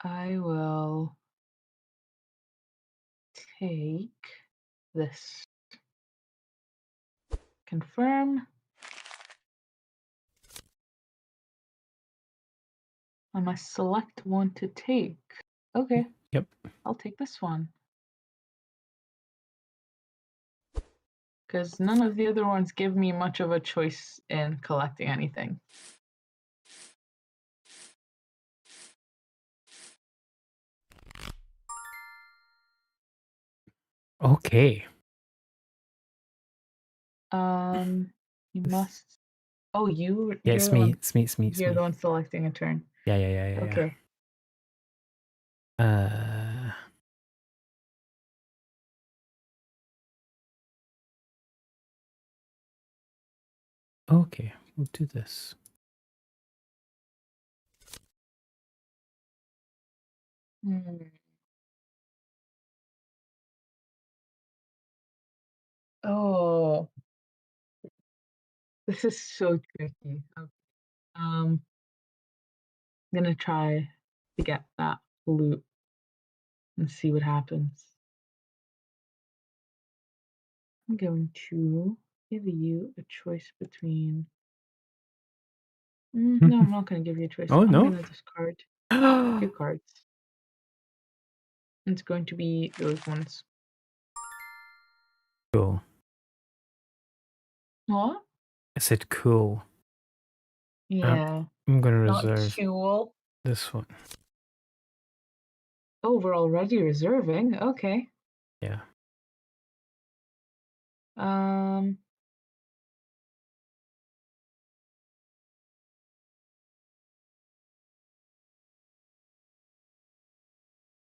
I will take this. Confirm. I must select one to take. Okay. Yep. I'll take this one. Because none of the other ones give me much of a choice in collecting anything. Okay. You must. Oh, Yeah, you're it's the me. one. It's me. It's me. It's You're the me. one selecting a turn. Yeah. Okay. Okay, we'll do this. Oh, this is so tricky. Okay. I'm gonna try to get that loot and see what happens. I'm going to give you a choice between. No, I'm not going to give you a choice. Oh, I'm no? going to discard 2 cards. It's going to be those ones. Cool. What? I said cool. Yeah. I'm going to Not reserve cool. this one. Oh, we're already reserving. Okay. Yeah. Um.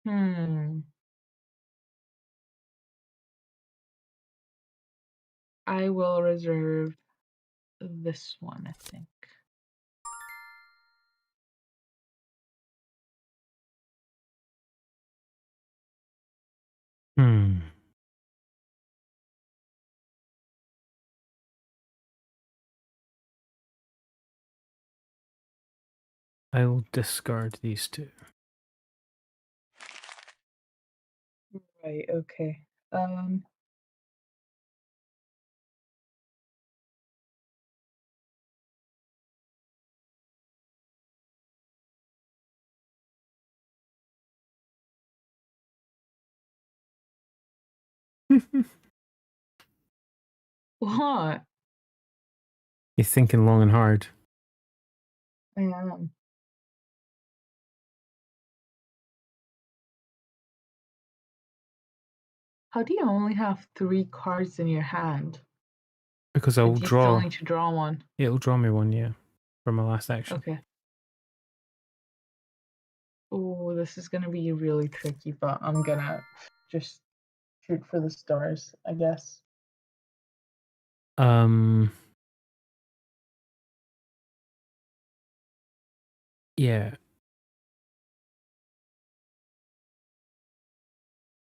Hmm. I will reserve this one, I think. I will discard these two. Right, okay. What? You're thinking long and hard. I am. How do you only have 3 cards in your hand? Because I Or will do you still draw. need to draw one? It'll draw me one, yeah. For my last action. Okay. Oh, this is gonna be really tricky, but I'm gonna just shoot for the stars, I guess. Yeah.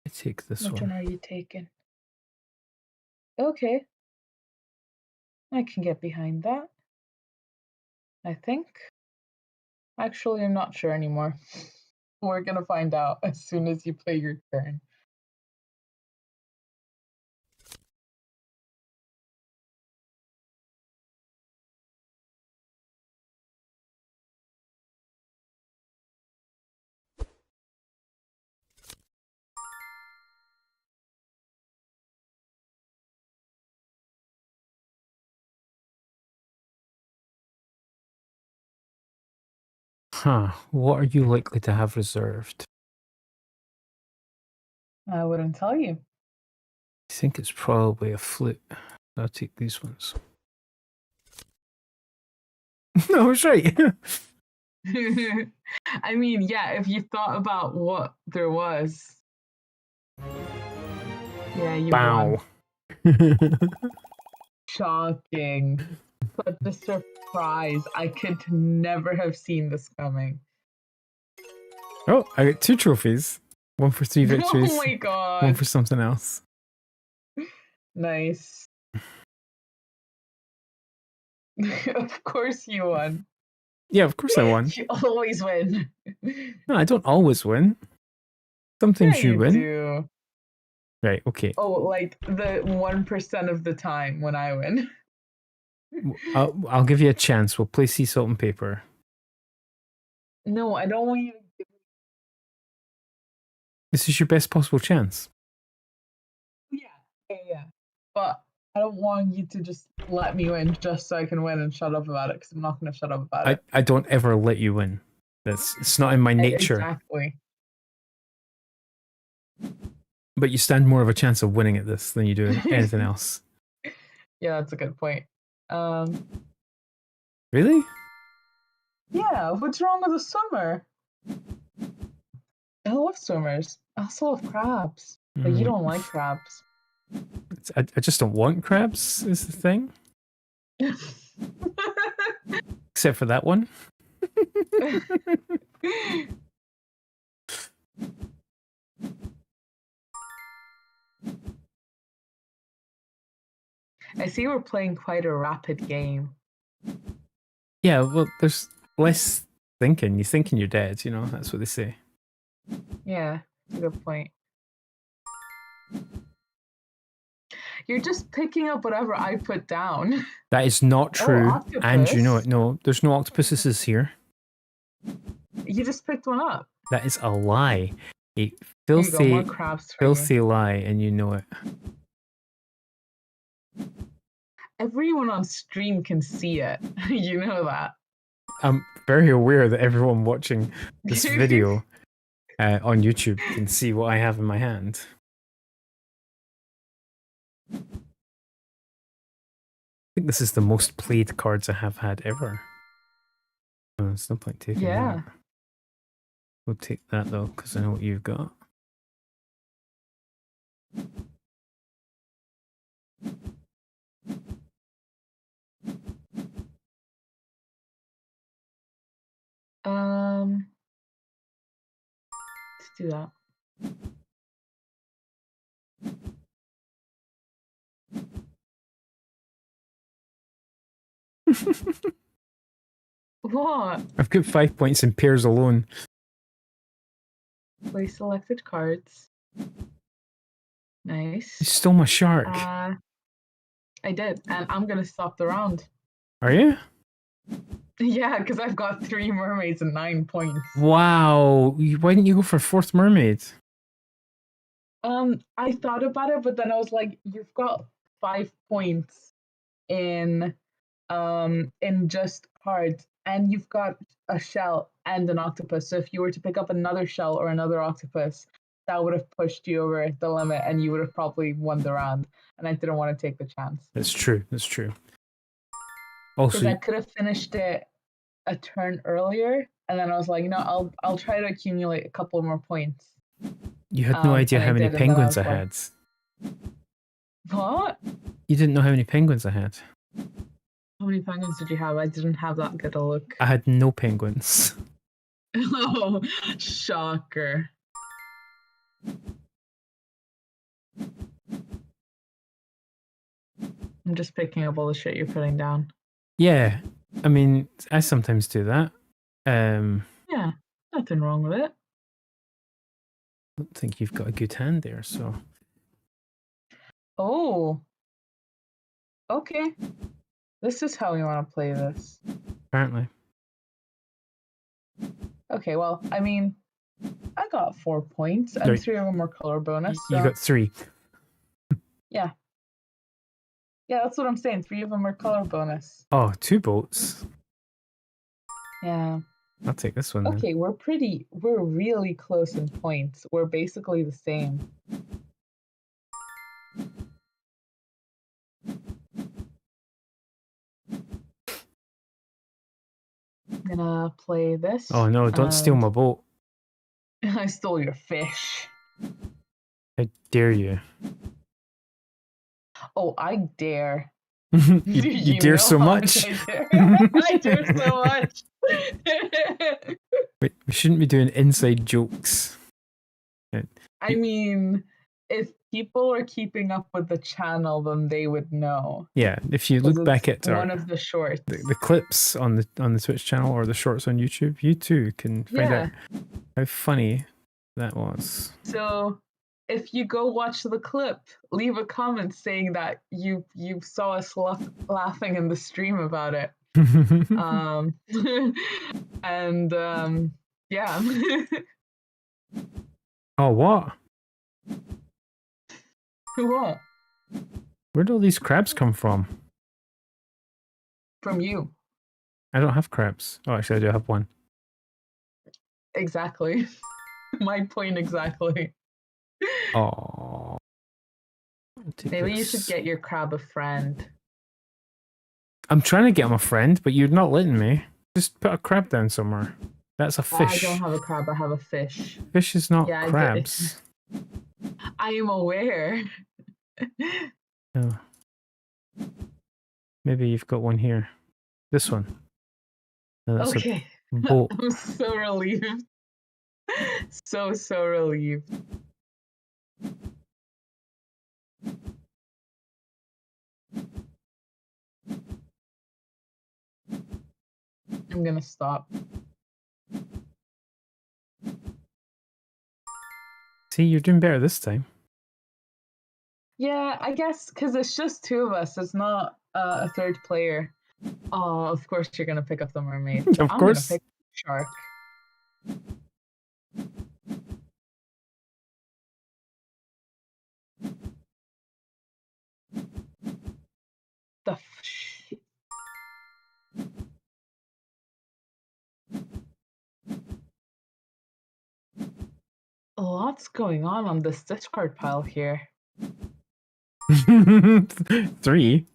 I take this Which one. one are you taking? Okay. I can get behind that. I think. Actually, I'm not sure anymore. We're gonna find out as soon as you play your turn. What are you likely to have reserved? I wouldn't tell you. I think it's probably a flute. I'll take these ones. No, I was right. I mean, yeah, if you thought about what there was. Yeah, you Bow. won. Shocking. Such a surprise. I could never have seen this coming. Oh, I got 2 trophies. One for 3 victories. Oh my god. One for something else. Nice. Of course you won. Yeah, of course I won. You always win. No, I don't always win. Sometimes Yeah, you win. do. Right, okay. Oh, like the 1% of the time when I win. I'll give you a chance. We'll play sea salt and paper. No, I don't want you to give This is your best possible chance. yeah. But I don't want you to just let me win just so I can win and shut up about it, because I'm not going to shut up about it. I don't ever let you win. It's not in my nature. Exactly. But you stand more of a chance of winning at this than you do anything else. Yeah, that's a good point. Really? Yeah, what's wrong with a swimmer? I love swimmers. I also love crabs. But you don't like crabs. I just don't want crabs, is the thing. Except for that one. I see we're playing quite a rapid game. Yeah, well, there's less thinking. You're thinking you're dead, you know? That's what they say. Yeah, that's a good point. You're just picking up whatever I put down. That is not true, and you know it. Octopus. No, there's no octopuses here. You just picked one up. That is a lie. A Here you go, more filthy, crabs for you. filthy lie, and you know it. Everyone on stream can see it. You know that. I'm very aware that everyone watching this video on YouTube can see what I have in my hand. I think this is the most played cards I have had ever. Oh, there's no point taking that. We'll take that though, because I know what you've got. Let's do that. What? I've got 5 points in pairs alone. Play selected cards. Nice. You stole my shark. I did, and I'm gonna stop the round. Are you? Yeah, because I've got 3 mermaids and 9 points. Wow. Why didn't you go for a 4th mermaid? I thought about it, but then I was like, you've got 5 points in just cards, and you've got a shell and an octopus. So if you were to pick up another shell or another octopus, that would have pushed you over the limit, and you would have probably won the round. And I didn't want to take the chance. That's true. That's true. Because Also, I could have finished it a turn earlier, and then I was like, you know, I'll try to accumulate a couple more points. you had no idea how many penguins I like, had. What? You didn't know how many penguins I had. How many penguins did you have? I didn't have that good a look. I had no penguins. Oh, shocker. I'm just picking up all the shit you're putting down. Yeah, I mean, I sometimes do that. Yeah, nothing wrong with it. I don't think you've got a good hand there, so. Oh. Okay. This is how we want to play this. Apparently. Okay, well, I mean, I got 4 points, and 3 of them were color bonus. You got 3. Yeah. Yeah, that's what I'm saying. 3 of them are color bonus. Oh, 2 boats. Yeah. I'll take this one then. Okay, we're really close in points. We're basically the same. I'm gonna play this. Oh no, don't steal my boat. I stole your fish. How dare you? Oh, I dare. you dare so much. I dare. I dare so much. Wait, we shouldn't be doing inside jokes. I mean, if people are keeping up with the channel, then they would know. Yeah, if you look back at one of the shorts, the clips on the Twitch channel or the shorts on YouTube, you too can find out how funny that was. So if you go watch the clip, leave a comment saying that you saw us laughing in the stream about it. And yeah. Oh, what? What? Where'd all these crabs come from? From you. I don't have crabs. Oh, actually, I do have one. Exactly. My point exactly. Oh. Maybe you should get your crab a friend. I'm trying to get him a friend, but you're not letting me. Just put a crab down somewhere. That's a fish. I don't have a crab, I have a fish. Fish is not crabs. I am aware. Oh. Maybe you've got one here. This one. No, that's okay. A boat. I'm so relieved. So relieved. I'm gonna stop. See, you're doing better this time. Yeah, I guess because it's just two of us. It's not a third player. Oh, of course you're gonna pick up the mermaid. Of course. I'm gonna pick shark. The lots going on this discard pile here. 3.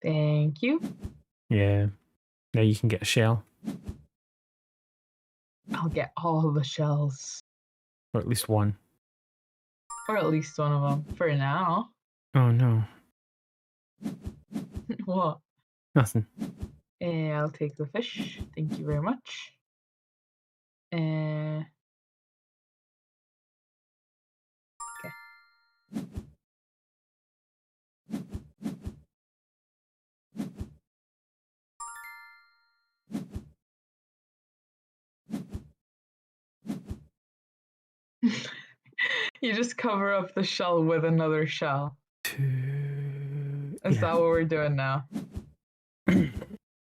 Thank you. Yeah. Now you can get a shell. I'll get all of the shells. Or at least one. Or at least one of them for now. Oh no. What? Nothing. And I'll take the fish. Thank you very much. Okay. You just cover up the shell with another shell. Is that what we're doing now?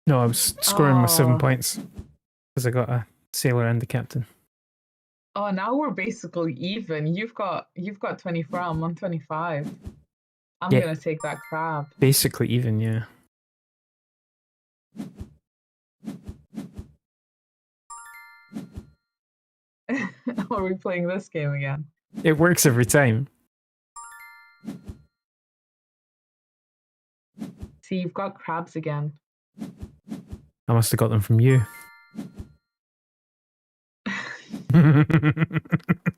No, I was scoring my 7 points. Because I got a sailor and the captain. Oh, now we're basically even. You've got 24, I'm on 25. I'm gonna take that crab. Basically even, yeah. Are we playing this game again? It works every time. See, you've got crabs again. I must have got them from you.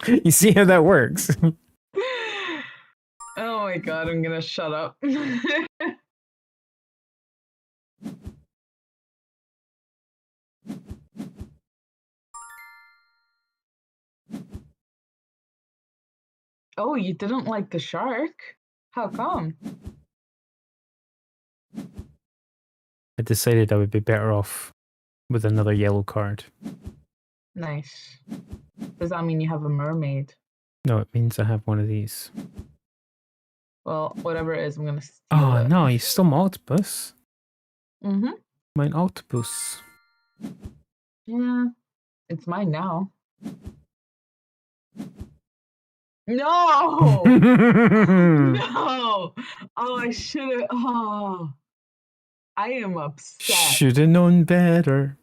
You see how that works? Oh my god, I'm gonna shut up. Oh, you didn't like the shark? How come? I decided I would be better off with another yellow card. Nice. Does that mean you have a mermaid? No, it means I have one of these. Well, whatever it is, I'm gonna steal Oh it. no, you stole my octopus. Mm-hmm. Mine octopus. Yeah, it's mine now. No! No! Oh, I should have. Oh, I am upset. Should have known better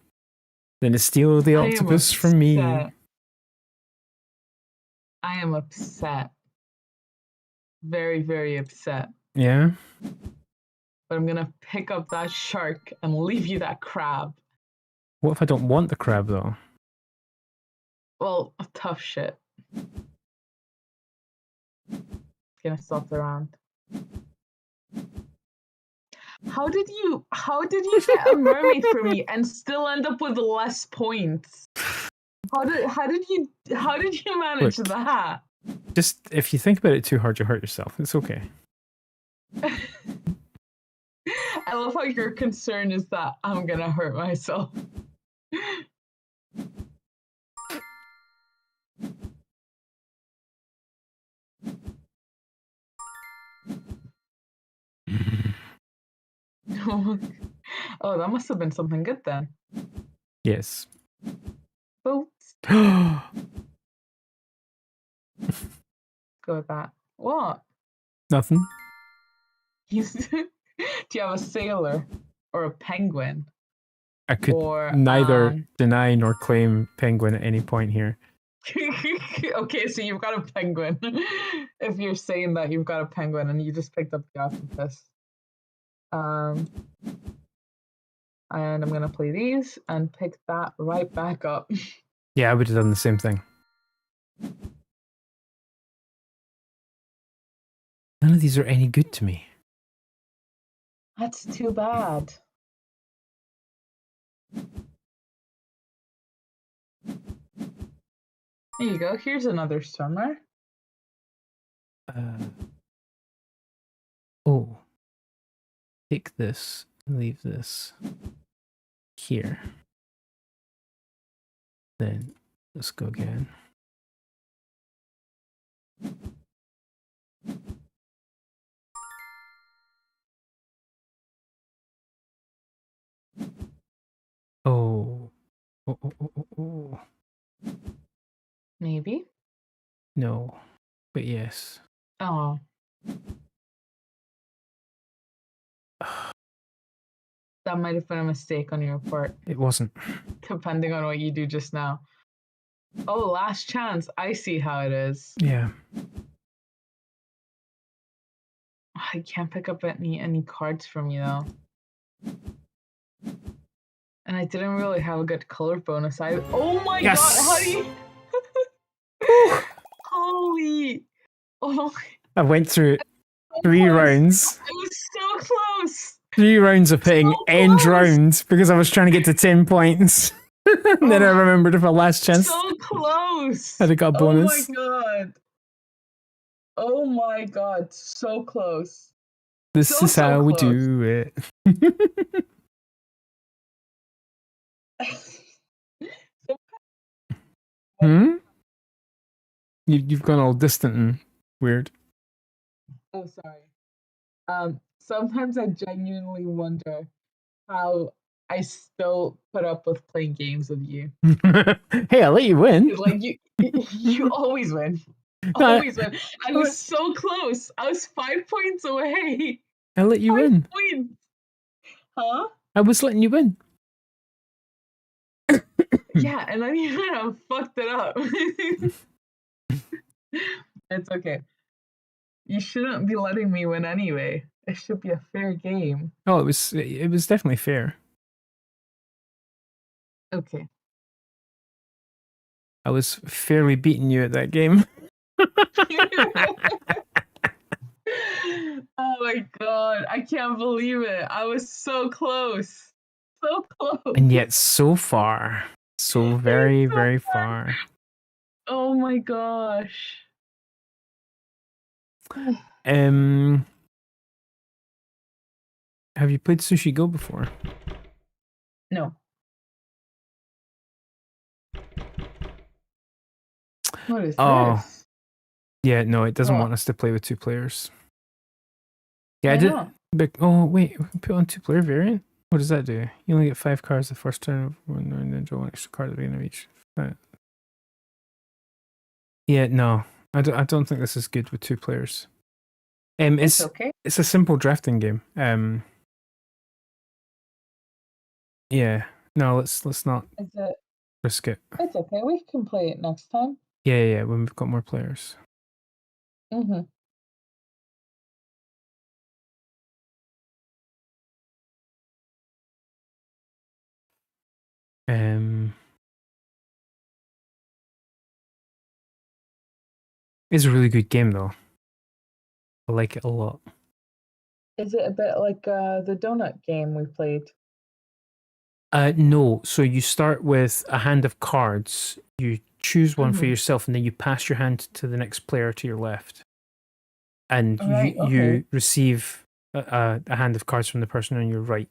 than to steal the I am octopus from me. upset. I am upset. Very, very upset. Yeah? But I'm gonna pick up that shark and leave you that crab. What if I don't want the crab, though? Well, tough shit. Gonna stop the round. How did you get a mermaid for me and still end up with less points? How did you manage Look, that? Just if you think about it too hard, you'll hurt yourself. It's okay. I love how your concern is that I'm gonna hurt myself. Oh, that must have been something good then. Yes. Boats. Go with that. What? Nothing. Do you have a sailor or a penguin? I could or, neither deny nor claim penguin at any point here. Okay, so you've got a penguin. If you're saying that you've got a penguin and you just picked up the octopus. And I'm gonna play these and pick that right back up. Yeah, I would have done the same thing. None of these are any good to me. That's too bad. There you go. Here's another swimmer. Oh. Take this and leave this here. Then let's go again. Oh. Oh. Maybe. No. But yes. Oh. That might have been a mistake on your part. It wasn't. Depending on what you do just now. Oh, last chance. I see how it is. Yeah. I can't pick up any cards from you though. And I didn't really have a good color bonus either. Oh my god, how do you Holy oh I went through 3 rounds. I was so close. 3 rounds of hitting end round because I was trying to get to 10 points. And then I remembered if I last chance. So close. I'd have got a bonus. Oh my god. Oh my god, so close. This is how we do it. You've gone all distant and weird. Oh, sorry. Sometimes I genuinely wonder how I still put up with playing games with you. Hey, I'll let you win. Like you always win. Always win. I was so close. I was 5 points away. I'll let you win. Points. Huh? I was letting you win. Yeah, and then you kind of fucked it up. It's okay. You shouldn't be letting me win anyway. It should be a fair game. Oh, it was definitely fair. Okay. I was fairly beating you at that game. Oh my god, I can't believe it. I was so close. So close. And yet so far. So very, very far. Oh my gosh. Have you played Sushi Go before? No. What is this? Yeah, no, it doesn't want us to play with 2 players. Yeah, I did. But, oh, wait, we put on 2-player variant? What does that do? You only get 5 cards the first turn of one, and then draw 1 extra card at the beginning of each. Yeah, no. I don't think this is good with 2 players. It's okay. It's a simple drafting game. Yeah. No, let's not risk it. It's okay. We can play it next time. Yeah, when we've got more players. Mm-hmm. It's a really good game though. I like it a lot. Is it a bit like the donut game we played? No. So you start with a hand of cards. You choose one for yourself, and then you pass your hand to the next player to your left, and you receive a hand of cards from the person on your right,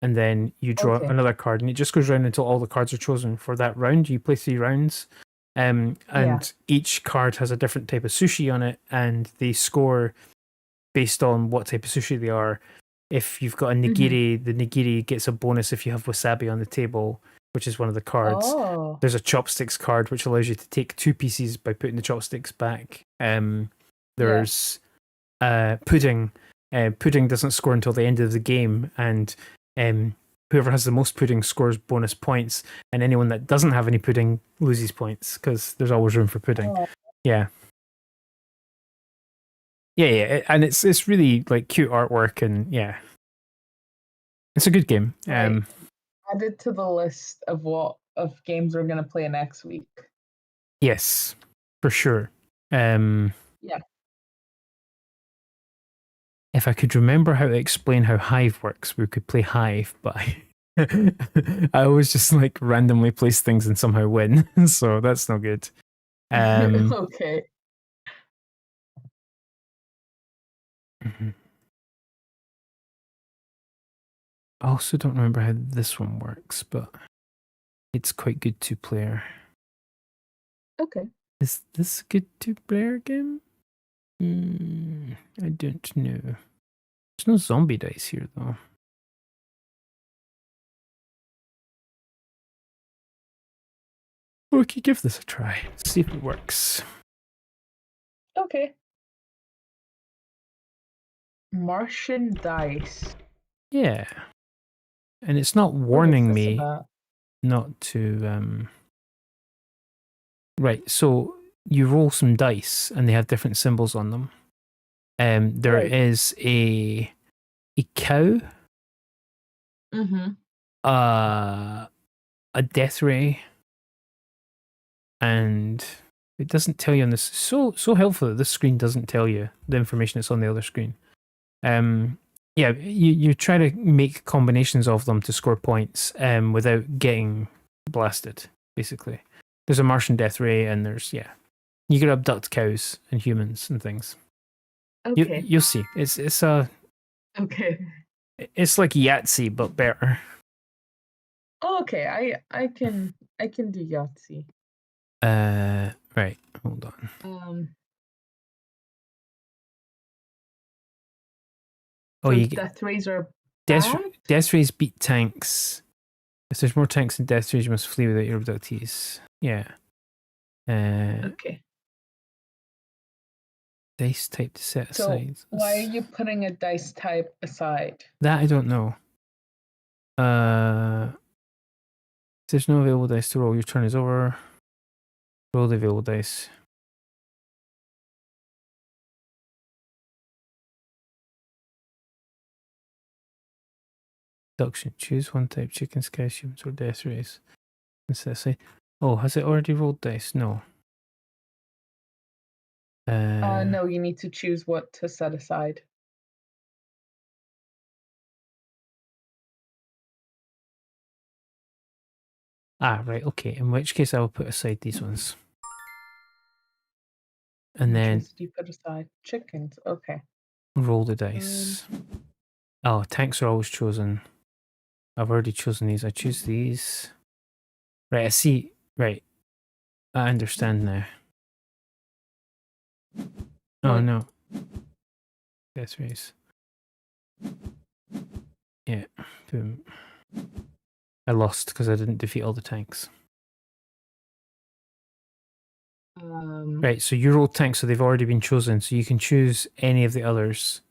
and then you draw another card, and it just goes around until all the cards are chosen for that round. You play 3 rounds, and each card has a different type of sushi on it, and they score based on what type of sushi they are. If you've got a nigiri, the nigiri gets a bonus if you have wasabi on the table, which is one of the cards. Oh. There's a chopsticks card, which allows you to take 2 pieces by putting the chopsticks back. There's pudding. Pudding doesn't score until the end of the game, and whoever has the most pudding scores bonus points, and anyone that doesn't have any pudding loses points, because there's always room for pudding. Oh. Yeah, and it's really like cute artwork, and yeah, it's a good game. Right. Added to the list of games we're gonna play next week. Yes, for sure. Yeah. If I could remember how to explain how Hive works, we could play Hive, but I always just like randomly place things and somehow win, so that's not good. Okay. I also don't remember how this one works, but it's quite good 2-player. Okay. Is this a good 2-player game? I don't know. There's no zombie dice here, though. We could give this a try. See if it works. Okay. Martian dice. Yeah. And it's not warning me not to... Right, so you roll some dice, and they have different symbols on them. There is a cow, a death ray, and it doesn't tell you on this. So helpful that this screen doesn't tell you the information that's on the other screen. Yeah, you try to make combinations of them to score points without getting blasted, basically. There's a Martian death ray, and you can abduct cows and humans and things. Okay. You'll see. It's okay. It's like Yahtzee, but better. Oh, okay. I can do Yahtzee. Right. Hold on. So you get death rays are bad? Death rays beat tanks. If there's more tanks than death rays, you must flee without your abductees. Yeah. Okay. Dice type to set aside. Why are you putting a dice type aside? That I don't know. If there's no available dice to roll, your turn is over. Roll the available dice. Abduction. Choose one type: chickens, cows, humans, or death rays. And set aside. Oh, has it already rolled dice? No. No, you need to choose what to set aside. Right, okay. In which case I will put aside these ones. And then... you put aside? Chickens, okay. Roll the dice. Oh, tanks are always chosen. I've already chosen these. I choose these. Right, I see. Right. I understand now. Oh, no. Death race. Yeah. Boom. I lost because I didn't defeat all the tanks. Right, so you roll tanks, so they've already been chosen, so you can choose any of the others.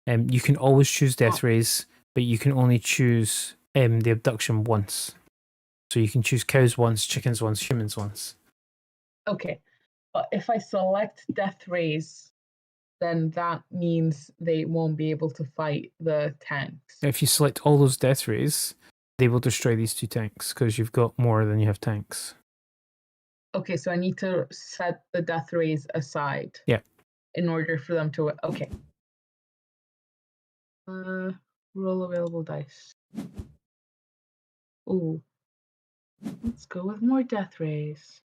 You can always choose death rays, but you can only choose the abduction once. So you can choose cows once, chickens once, humans once. Okay, but if I select death rays, then that means they won't be able to fight the tanks. If you select all those death rays, they will destroy these 2 tanks because you've got more than you have tanks. Okay, so I need to set the death rays aside. Yeah. In order for them to. Okay. Roll available dice. Ooh. Let's go with more death rays.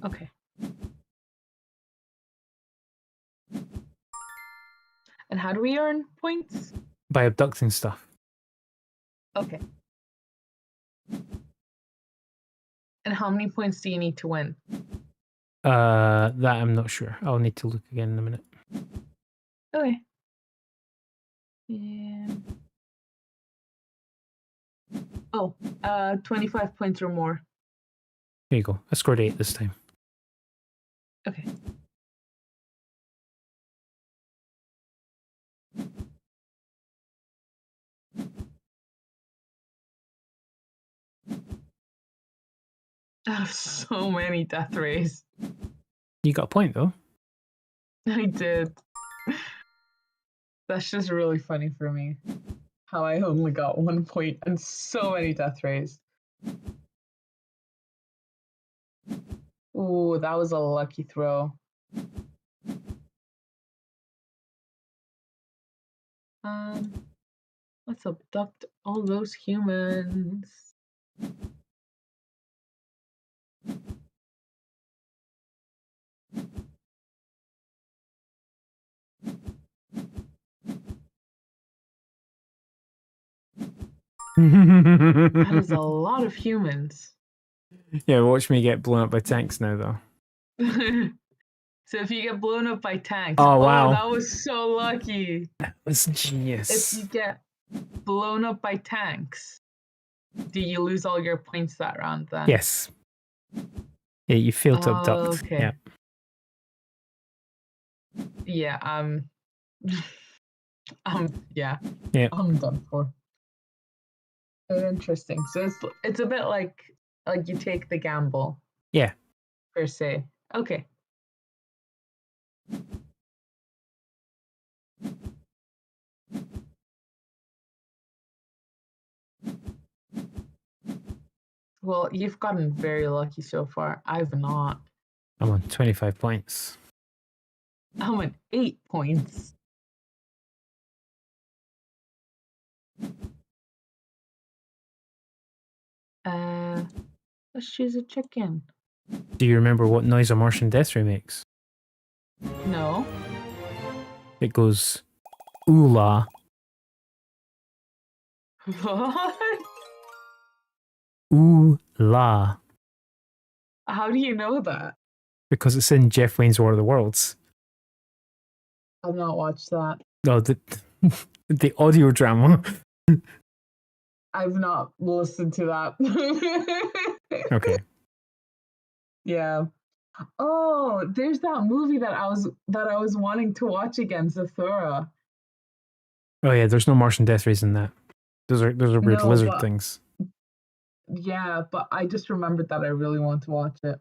Okay. And how do we earn points? By abducting stuff. Okay. And how many points do you need to win? That I'm not sure. I'll need to look again in a minute. Okay. Yeah. Oh, 25 points or more. Here you go. I scored 8 this time. Okay. I have so many death rays. You got a point though. I did. That's just really funny for me. How I only got 1 point and so many death rays. Ooh, that was a lucky throw. Let's abduct all those humans. That is a lot of humans. Yeah, watch me get blown up by tanks now though. So if you get blown up by tanks, oh wow, that was so lucky. That's genius. If you get blown up by tanks, do you lose all your points that round then? Yes. Yeah, you failed to abduct. Okay. Yeah. Yeah, yeah. Yeah. I'm done for. Interesting. So it's a bit like you take the gamble. Yeah. Per se. Okay. Well, you've gotten very lucky so far. I've not. I'm on 25 points. I'm at 8 points. Let's choose a chicken. Do you remember what noise a Martian death ray makes? No. It goes, ooh la. What? Ooh la. How do you know that? Because it's in Jeff Wayne's War of the Worlds. I've not watched that. No, the audio drama. I've not listened to that. Okay. Yeah. Oh, there's that movie that I was wanting to watch again, Zathura. Oh yeah, there's no Martian death rays in that. Those are weird lizard things. Yeah, but I just remembered that I really want to watch it.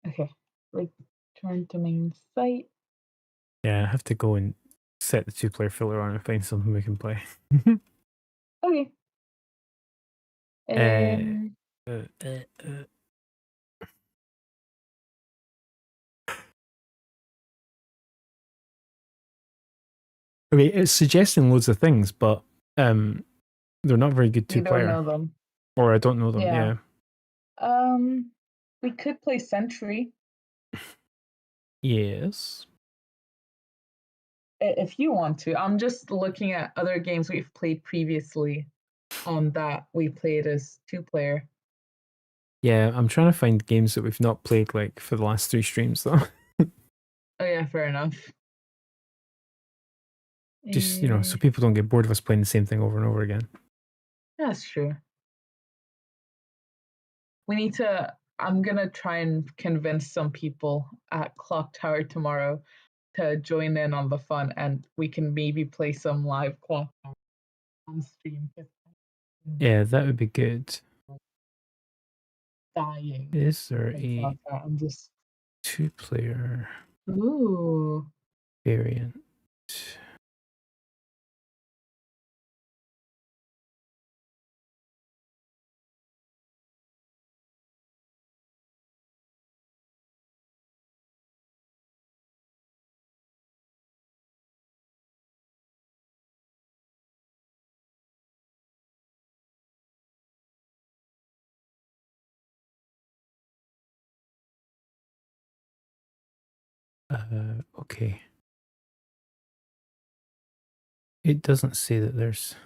Okay. Return to main site. Yeah, I have to go and set the 2-player filter on and find something we can play. Okay. I mean, it's suggesting loads of things, but they're not very good 2-player. You don't know them. Or I don't know them, yeah. We could play Sentry. Yes. If you want to. I'm just looking at other games we've played previously that we played as 2-player. Yeah, I'm trying to find games that we've not played like for the last 3 streams though. Oh yeah, fair enough. Just, so people don't get bored of us playing the same thing over and over again. That's true. I'm gonna try and convince some people at Clock Tower tomorrow to join in on the fun, and we can maybe play some live Clock Tower on stream. Yeah, that would be good. Dying. Is there a Clock Tower. I'm just 2-player ooh. variant? Okay. It doesn't say that there's...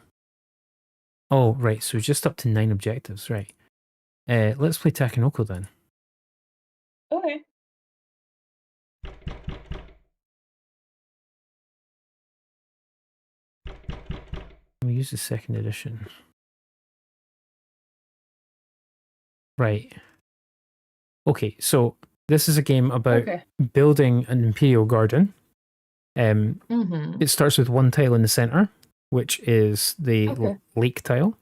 Oh, right. So just up to 9 objectives, right. Let's play Takenoko then. Okay. We use the 2nd edition. Right. Okay, so this is a game about building an imperial garden. It starts with one tile in the center, which is the lake tile,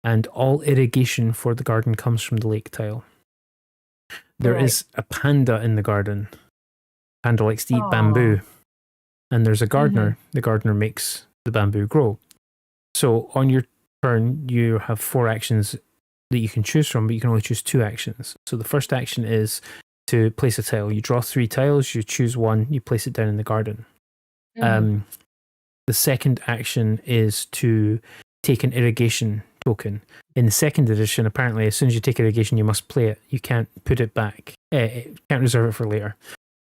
and all irrigation for the garden comes from the lake tile. There is a panda in the garden. Panda likes to eat bamboo. And there's a gardener. The gardener makes the bamboo grow. So on your turn, you have 4 actions that you can choose from, but you can only choose 2 actions. So the first action is to place a tile. You draw 3 tiles, you choose one, you place it down in the garden. The second action is to take an irrigation token. In the 2nd edition, apparently, as soon as you take irrigation, you must play it. You can't put it back. You can't reserve it for later.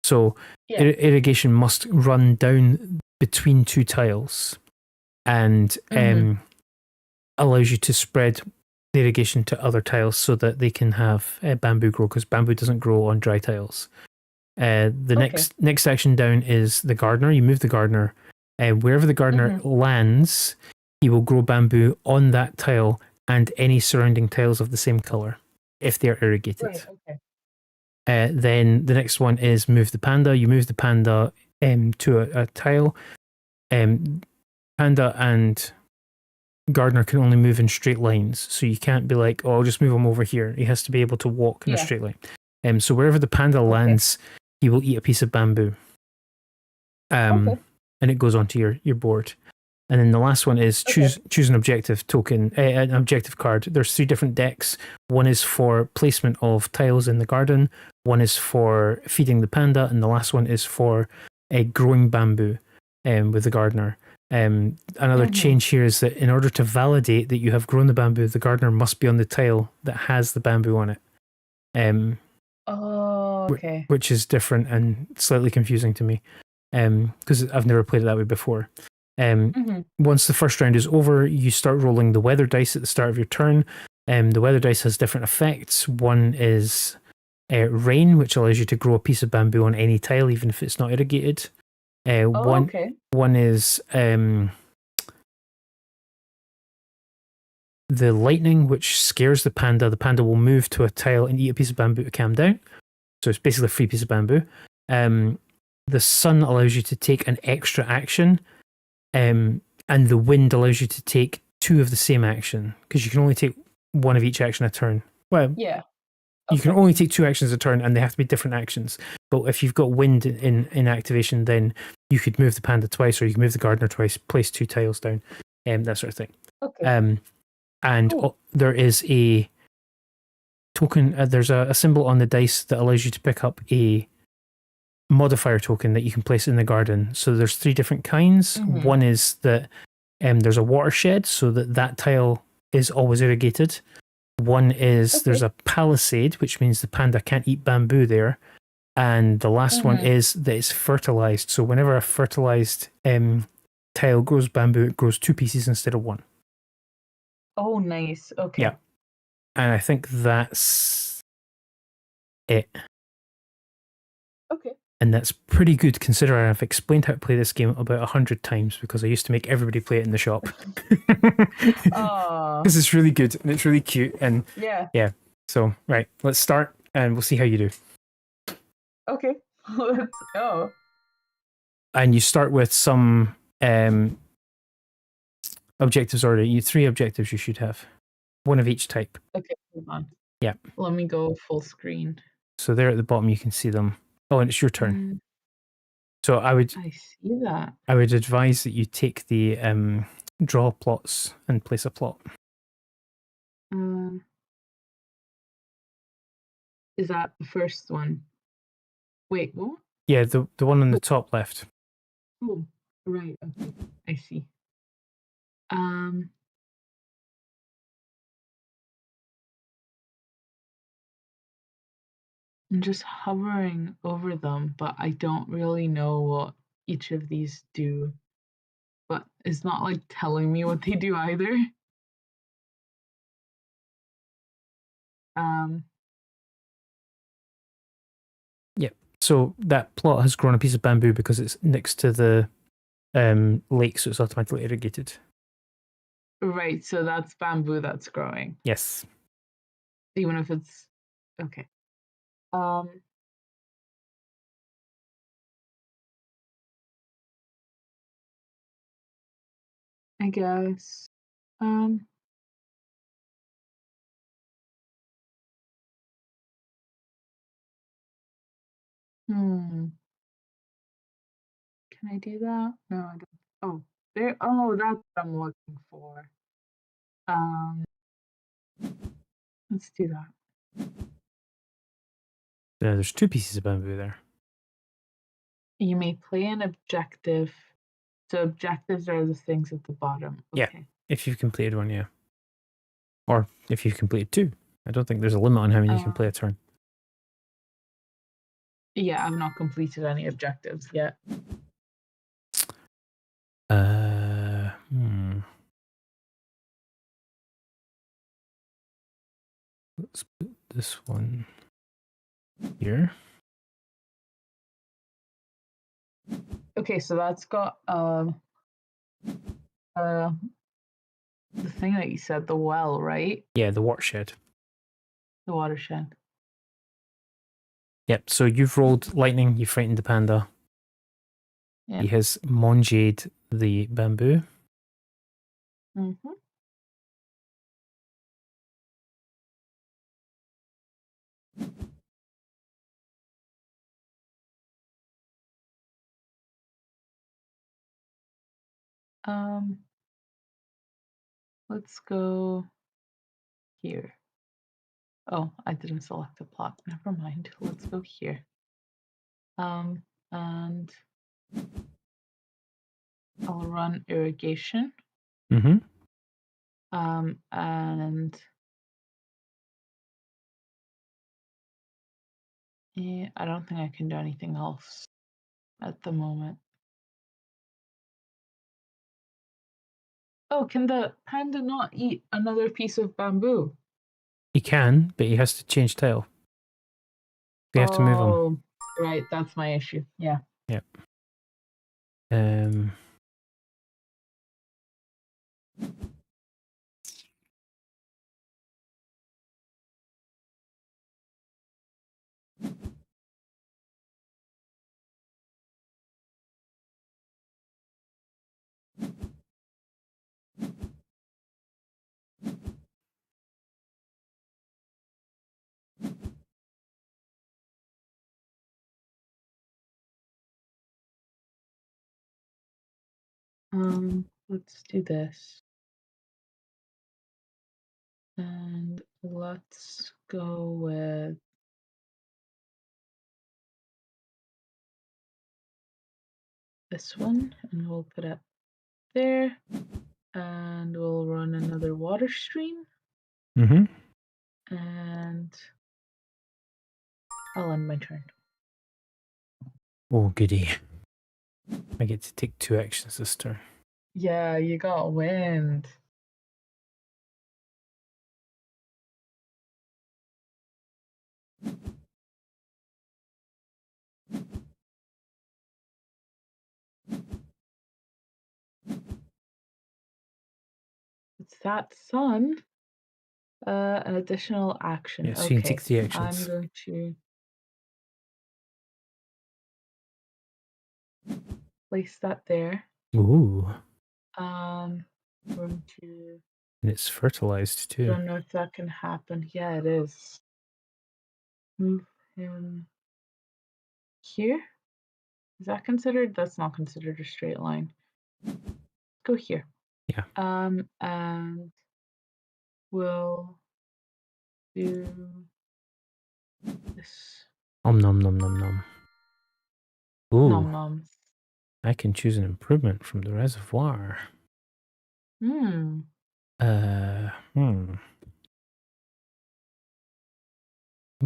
So irrigation must run down between 2 tiles and allows you to spread the irrigation to other tiles so that they can have bamboo grow, because bamboo doesn't grow on dry tiles. The next action down is the gardener. You move the gardener. Wherever the gardener lands, he will grow bamboo on that tile and any surrounding tiles of the same color if they're irrigated. Right, then the next one is move the panda. You move the panda to a tile. Panda and gardener can only move in straight lines, so you can't be like, oh, I'll just move him over here. He has to be able to walk in a straight line. So wherever the panda lands, he will eat a piece of bamboo. And it goes onto your board. And then the last one is choose an objective token, an objective card. There's 3 different decks. One is for placement of tiles in the garden, one is for feeding the panda, and the last one is for growing bamboo with the gardener. Another change here is that in order to validate that you have grown the bamboo, the gardener must be on the tile that has the bamboo on it. Which is different and slightly confusing to me, because I've never played it that way before. Once the first round is over, you start rolling the weather dice at the start of your turn. The weather dice has different effects. One is rain, which allows you to grow a piece of bamboo on any tile, even if it's not irrigated. One is the lightning, which scares the panda. The panda will move to a tile and eat a piece of bamboo to calm down. So it's basically a free piece of bamboo. The sun allows you to take an extra action. And the wind allows you to take 2 of the same action, because you can only take 1 of each action a turn. Well, you can only take 2 actions a turn, and they have to be different actions. But if you've got wind in activation, then you could move the panda twice, or you can move the gardener twice, place 2 tiles down, that sort of thing. There is a token. There's a symbol on the dice that allows you to pick up a modifier token that you can place in the garden. So there's 3 different kinds. One is that there's a watershed, so that tile is always irrigated. One is there's a palisade, which means the panda can't eat bamboo there. And the last one is that it's fertilized. So whenever a fertilized tile grows bamboo, it grows 2 pieces instead of 1. Oh, nice. Okay. Yeah. And I think that's it. Okay. And that's pretty good considering I've explained how to play this game about 100 times because I used to make everybody play it in the shop. Oh, This is really good and it's really cute. And yeah. yeah, so right, let's start and we'll see how you do. Okay, let's go. And you start with some objectives already. You 3 objectives you should have. One of each type. Okay, hold on. Yeah. Let me go full screen. So there at the bottom you can see them. Oh, and it's your turn. So I see that. I would advise that you take the draw plots and place a plot. Is that the first one? Wait, what? Yeah, the one on the top left. Oh, right. Okay, I see. I'm just hovering over them, but I don't really know what each of these do. But it's not like telling me what they do either. Yep. So that plot has grown a piece of bamboo because it's next to the lake, so it's automatically irrigated. Right, so that's bamboo that's growing. Yes. Even if it's okay. I guess. Can I do that? No, I don't. Oh, there. Oh, that's what I'm looking for. Let's do that. There's 2 pieces of bamboo there. You may play an objective. So objectives are the things at the bottom. Okay. Yeah, if you've completed one, yeah. Or if you've completed 2. I don't think there's a limit on how many you can play a turn. Yeah, I've not completed any objectives yet. Let's put this one here. Okay, so that's got the thing that you said, the well, right? Yeah, the watershed. The watershed. Yep, so you've rolled lightning, you frightened the panda. Yeah. He has monged the bamboo. Let's go here. Oh, I didn't select a plot. Never mind. Let's go here. And I'll run irrigation. Mm-hmm. And yeah, I don't think I can do anything else at the moment. Oh, can the panda not eat another piece of bamboo? He can, but he has to change tile. We have to move him. Oh, right. That's my issue. Yeah. Yep. Let's do this. And let's go with this one, and we'll put it there, and we'll run another water stream. Mm-hmm. And I'll end my turn. Oh, goody. I get to take 2 actions this turn. Yeah, you got wind. It's that sun. An additional action. Yeah, so you can Okay. take 3 I'm actions. going to place that there. Ooh, Going to. and it's fertilized too. Don't know if that can happen. Yeah, it is. Move him here. Is that considered? That's not considered a straight line. Go here. Yeah. And we'll do this. Nom nom nom nom nom. Nom Ooh, noms. I can choose an improvement from the reservoir. Hmm. I'm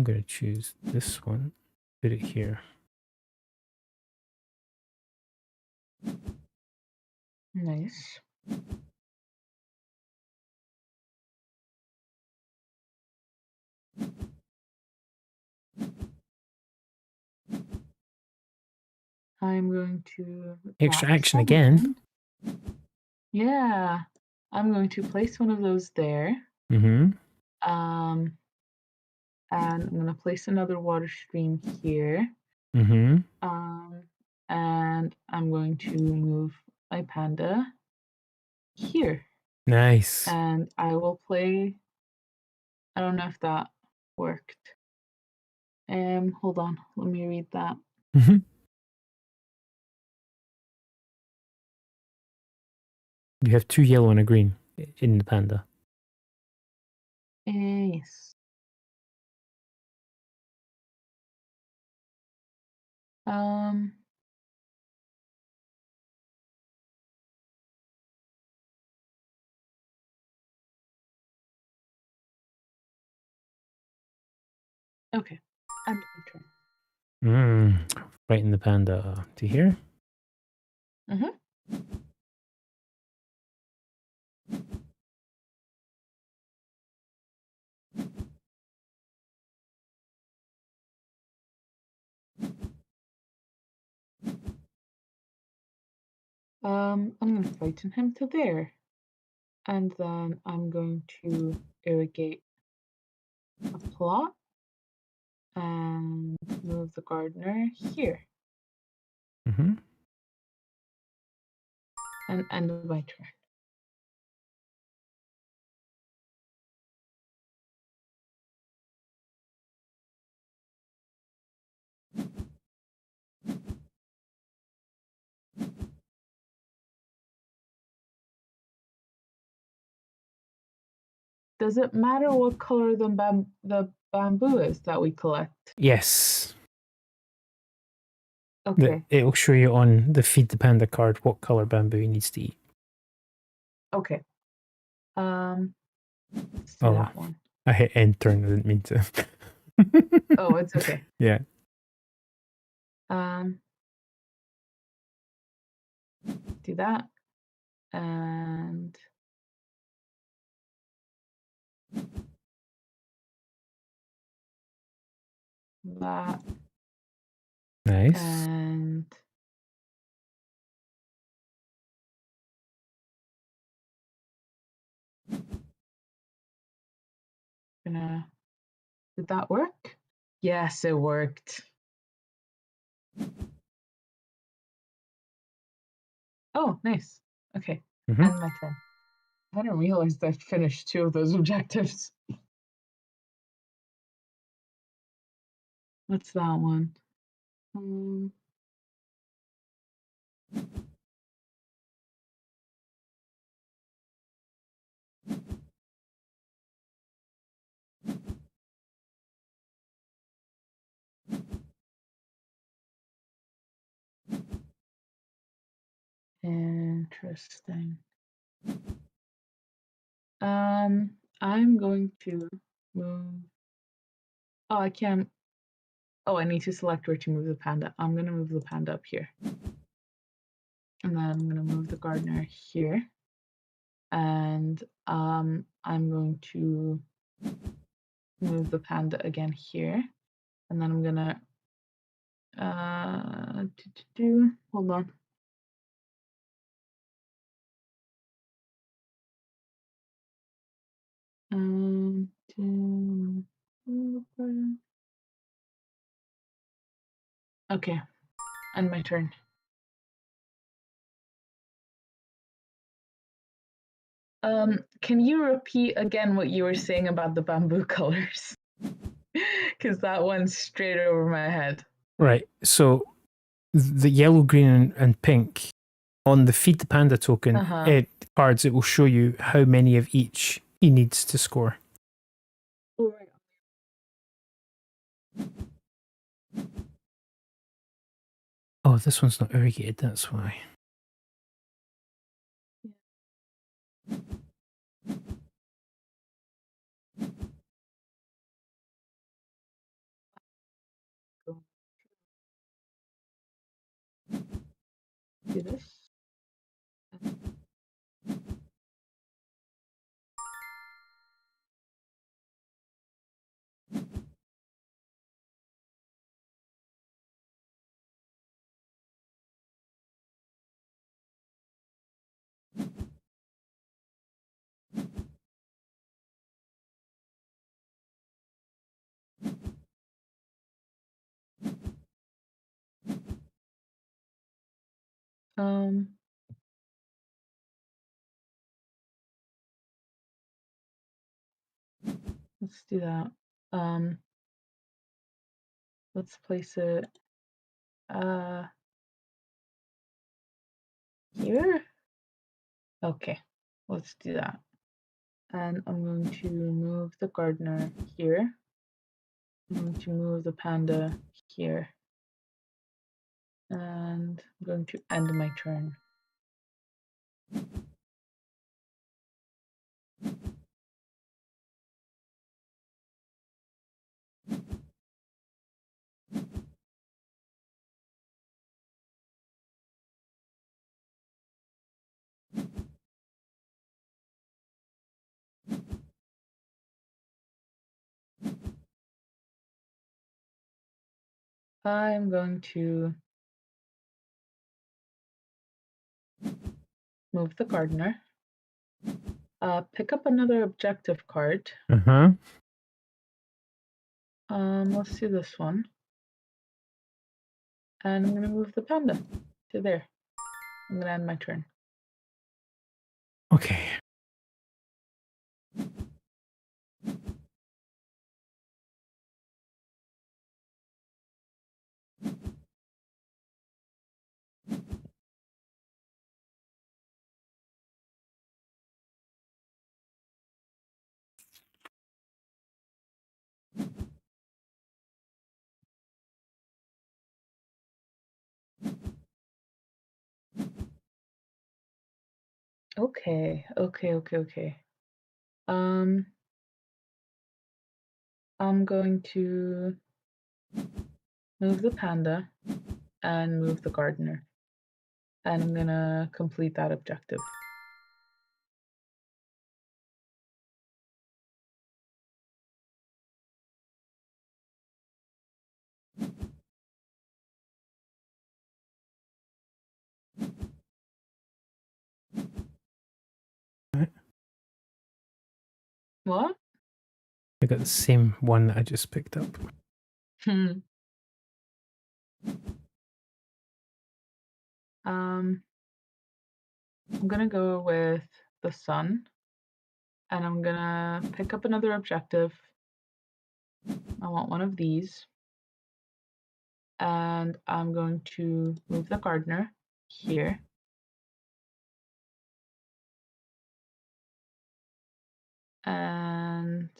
gonna choose this one. Put it here. Nice. I'm going to Extra max action that again. Yeah. I'm going to place one of those there. Mm-hmm. And I'm going to place another water stream here. Mm-hmm. And I'm going to move my panda here. Nice. And I will play. I don't know if that worked. Hold on. Let me read that. Mm-hmm. You have 2 yellow and a green in the panda. Yes. Okay. End my turn. Right in the panda to here. Mm-hmm. I'm going to frighten him to there. And then I'm going to irrigate a plot and move the gardener here. Mm-hmm. And end my turn. Does it matter what color the bamboo is that we collect? Yes. Okay. It'll show you on the Feed the Panda card what color bamboo he needs to eat. Okay. Let's do that one. I hit enter and I didn't mean to. Oh, it's okay. Yeah. Do that. And that. Nice. And did that work? Yes, it worked. Oh, nice. Okay. Mm-hmm. End my turn. I didn't realize I finished 2 of those objectives. What's that one? Interesting. I'm going to move. Oh, I can't. Oh, I need to select where to move the panda. I'm going to move the panda up here. And then I'm going to move the gardener here. And I'm going to move the panda again here. And then I'm going to hold on. Okay, and my turn. Can you repeat again what you were saying about the bamboo colors? Because that went straight over my head. Right. So the yellow, green, and pink on the Feed the Panda token cards, it will show you how many of each he needs to score. Oh, right. Oh, this one's not irrigated, that's why. Do this. Let's do that. Let's place it here. Okay, let's do that. And I'm going to move the gardener here. I'm going to move the panda here. And I'm going to end my turn. I'm going to move the gardener. Pick up another objective card. Let's do this one. And I'm gonna move the panda to there. I'm gonna end my turn. Okay. Okay. I'm going to move the panda and move the gardener. And I'm gonna complete that objective. What? I got the same one that I just picked up. I'm gonna go with the sun, and I'm gonna pick up another objective. I want one of these, and I'm going to move the gardener here. And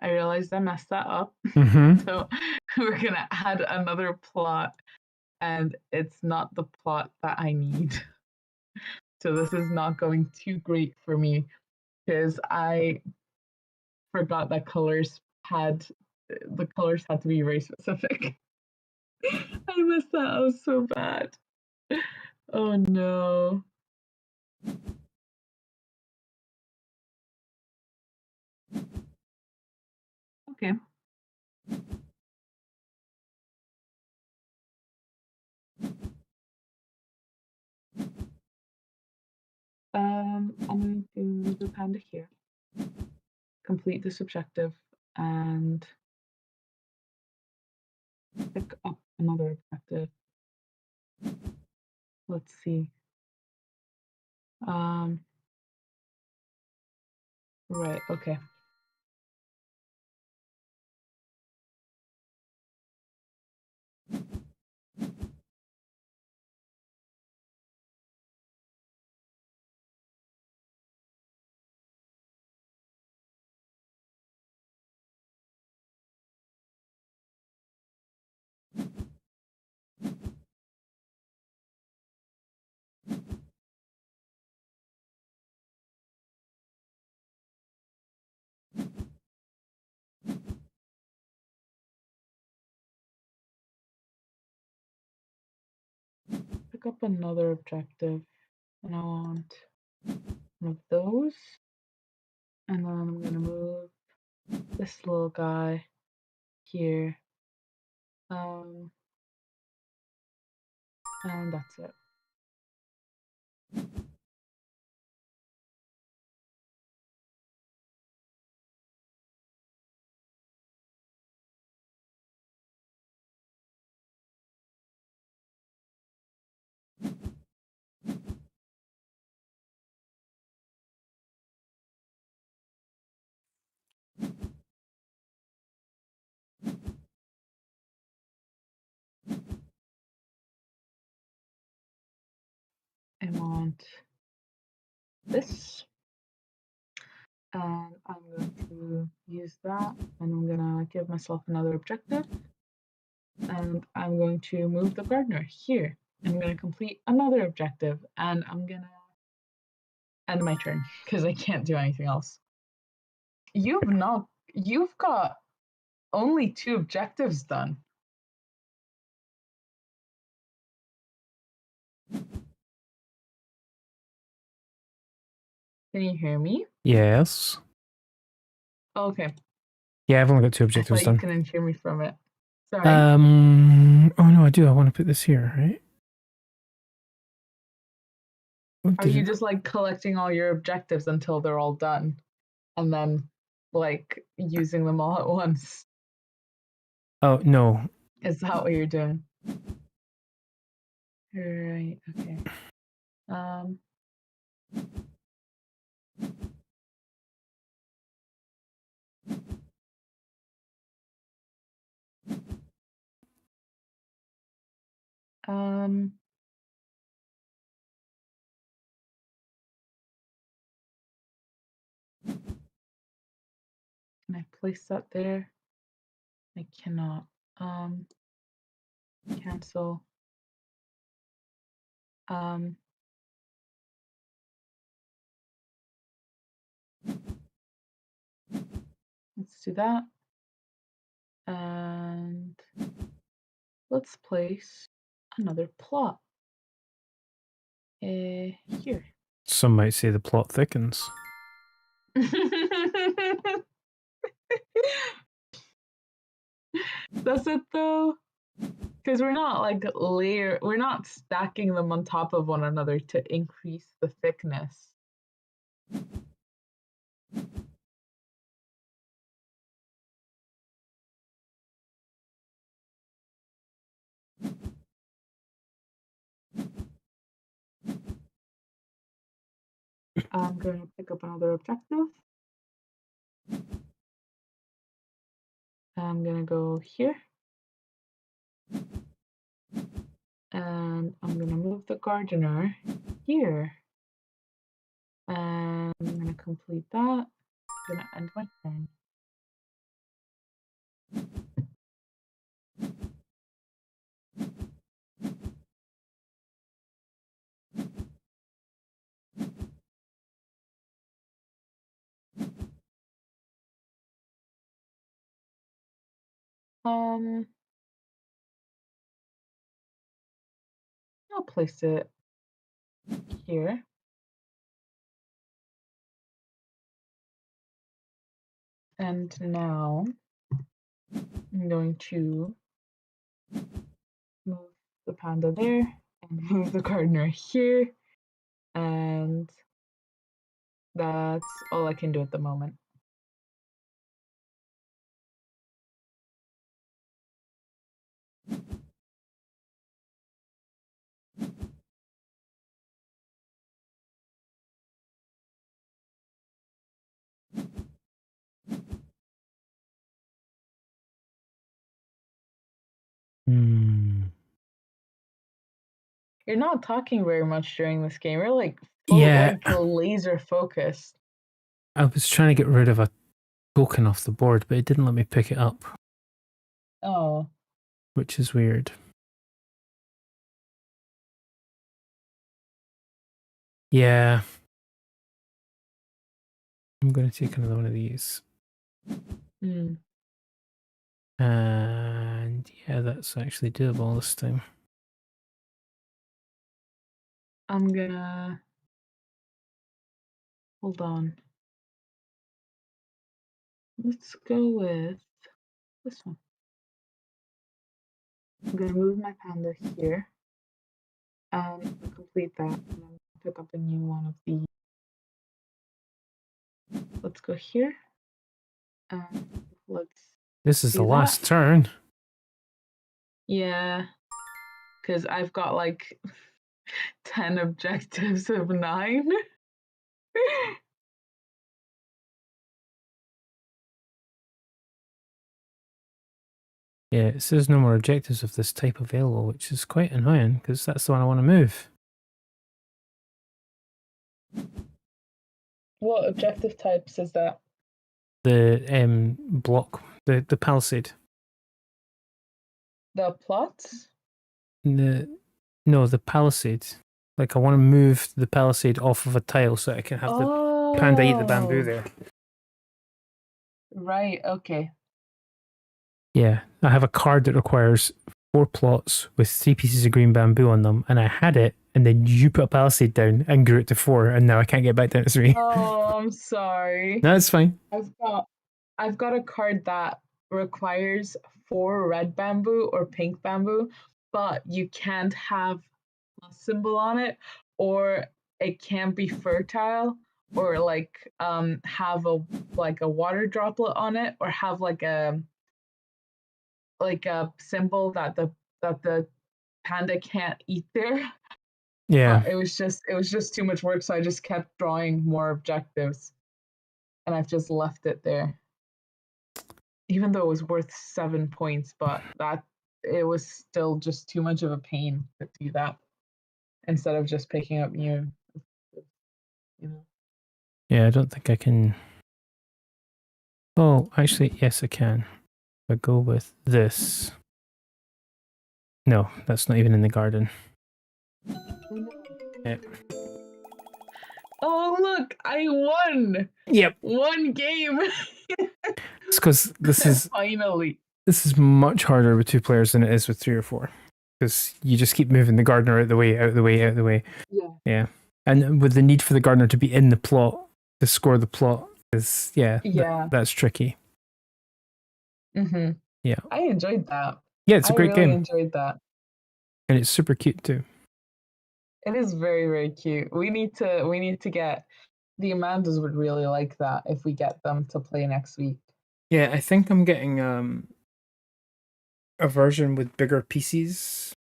I realized I messed that up. So we're gonna add another plot, and it's not the plot that I need. So this is not going too great for me because I forgot that the colors had to be very specific. I messed that up so bad. Oh no. Okay. I'm going to move the panda here complete this objective and pick up another objective. Let's see. Right, okay. Pick up another objective, and I want one of those, and then I'm gonna move this little guy here, and that's it. I want this, and I'm going to use that, and I'm gonna give myself another objective, and I'm going to move the gardener here. I'm gonna complete another objective, and I'm gonna end my turn because I can't do anything else. You've got only 2 objectives done. Can you hear me? Yes. Okay. Yeah, I've only got 2 I objectives thought done. you couldn't hear me from it. Sorry. Oh no, I do. I want to put this here, right? Are you just like collecting all your objectives until they're all done and then like using them all at once? Oh no. Is that what you're doing? Right, okay. Can I place that there? I cannot. Cancel. Let's do that. And let's place another plot here. Some might say the plot thickens. Does it though? Because we're not like we're not stacking them on top of one another to increase the thickness. I'm going to pick up another objective. I'm going to go here. And I'm going to move the gardener here. And I'm going to complete that. I'm going to end my turn. I'll place it here. And now I'm going to move the panda there and move the gardener here. And that's all I can do at the moment. You're not talking very much during this game. You're like Yeah, like laser focused. I was trying to get rid of a token off the board, but it didn't let me pick it up, Oh. which is weird. Yeah. I'm going to take another one of these. Mm. And yeah, that's actually doable this time. I'm gonna hold on. Let's go with this one. I'm gonna move my panda here and complete that, and then pick up a new one of these. Let's go here and let's This is do the that. last turn. Yeah, because I've got like 10 objectives of 9. Yeah, it says no more objectives of this type available, which is quite annoying because that's the one I want to move. What objective types is that? The block, the palisade. The plots? No, the palisade. Like I want to move the palisade off of a tile so I can have the panda eat the bamboo there. Right, okay. Yeah, I have a card that requires 4 plots with 3 pieces of green bamboo on them, and I had it, and then you put a palisade down and grew it to 4, and now I can't get back down to 3. Oh, I'm sorry. No, it's fine. I've got a card that requires 4 red bamboo or pink bamboo, but you can't have a symbol on it, or it can't be fertile, or like have a water droplet on it, or have like a symbol that the panda can't eat there. Yeah. It was just too much work, so I just kept drawing more objectives, and I've just left it there. Even though it was worth 7 points, but that it was still just too much of a pain to do that instead of just picking up new, you know. Yeah, I don't think I can. Oh, actually, yes, I can. I go with this. No, that's not even in the garden. Yeah. Oh look, I won! Yep. 1 game. It's because this is finally. This is much harder with 2 players than it is with 3 or 4. Because you just keep moving the gardener out of the way, out of the way, out of the way. Yeah. Yeah. And with the need for the gardener to be in the plot to score the plot is that's tricky. Mm-hmm. Yeah. I enjoyed that. Yeah, it's a great really game. enjoyed that. And it's super cute too. It is very, very cute. We need to get the Amandas would really like that if we get them to play next week. Yeah, I think I'm getting a version with bigger pieces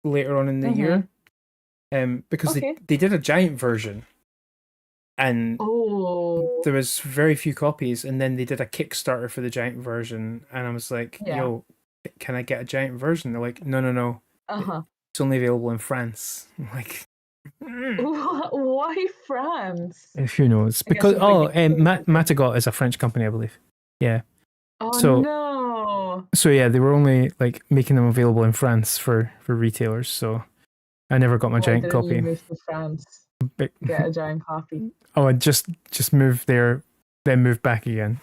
later on in the year. Because they did a giant version. And there was very few copies, and then they did a Kickstarter for the giant version, and I was like, yo, can I get a giant version? They're like, no. It's only available in France. I'm like, why France? Who knows? Because Matagot is a French company, I believe. Yeah. No. So yeah, they were only like making them available in France for retailers. So I never got my giant copy. You move to France? Get a giant copy. Oh, and just move there, then move back again.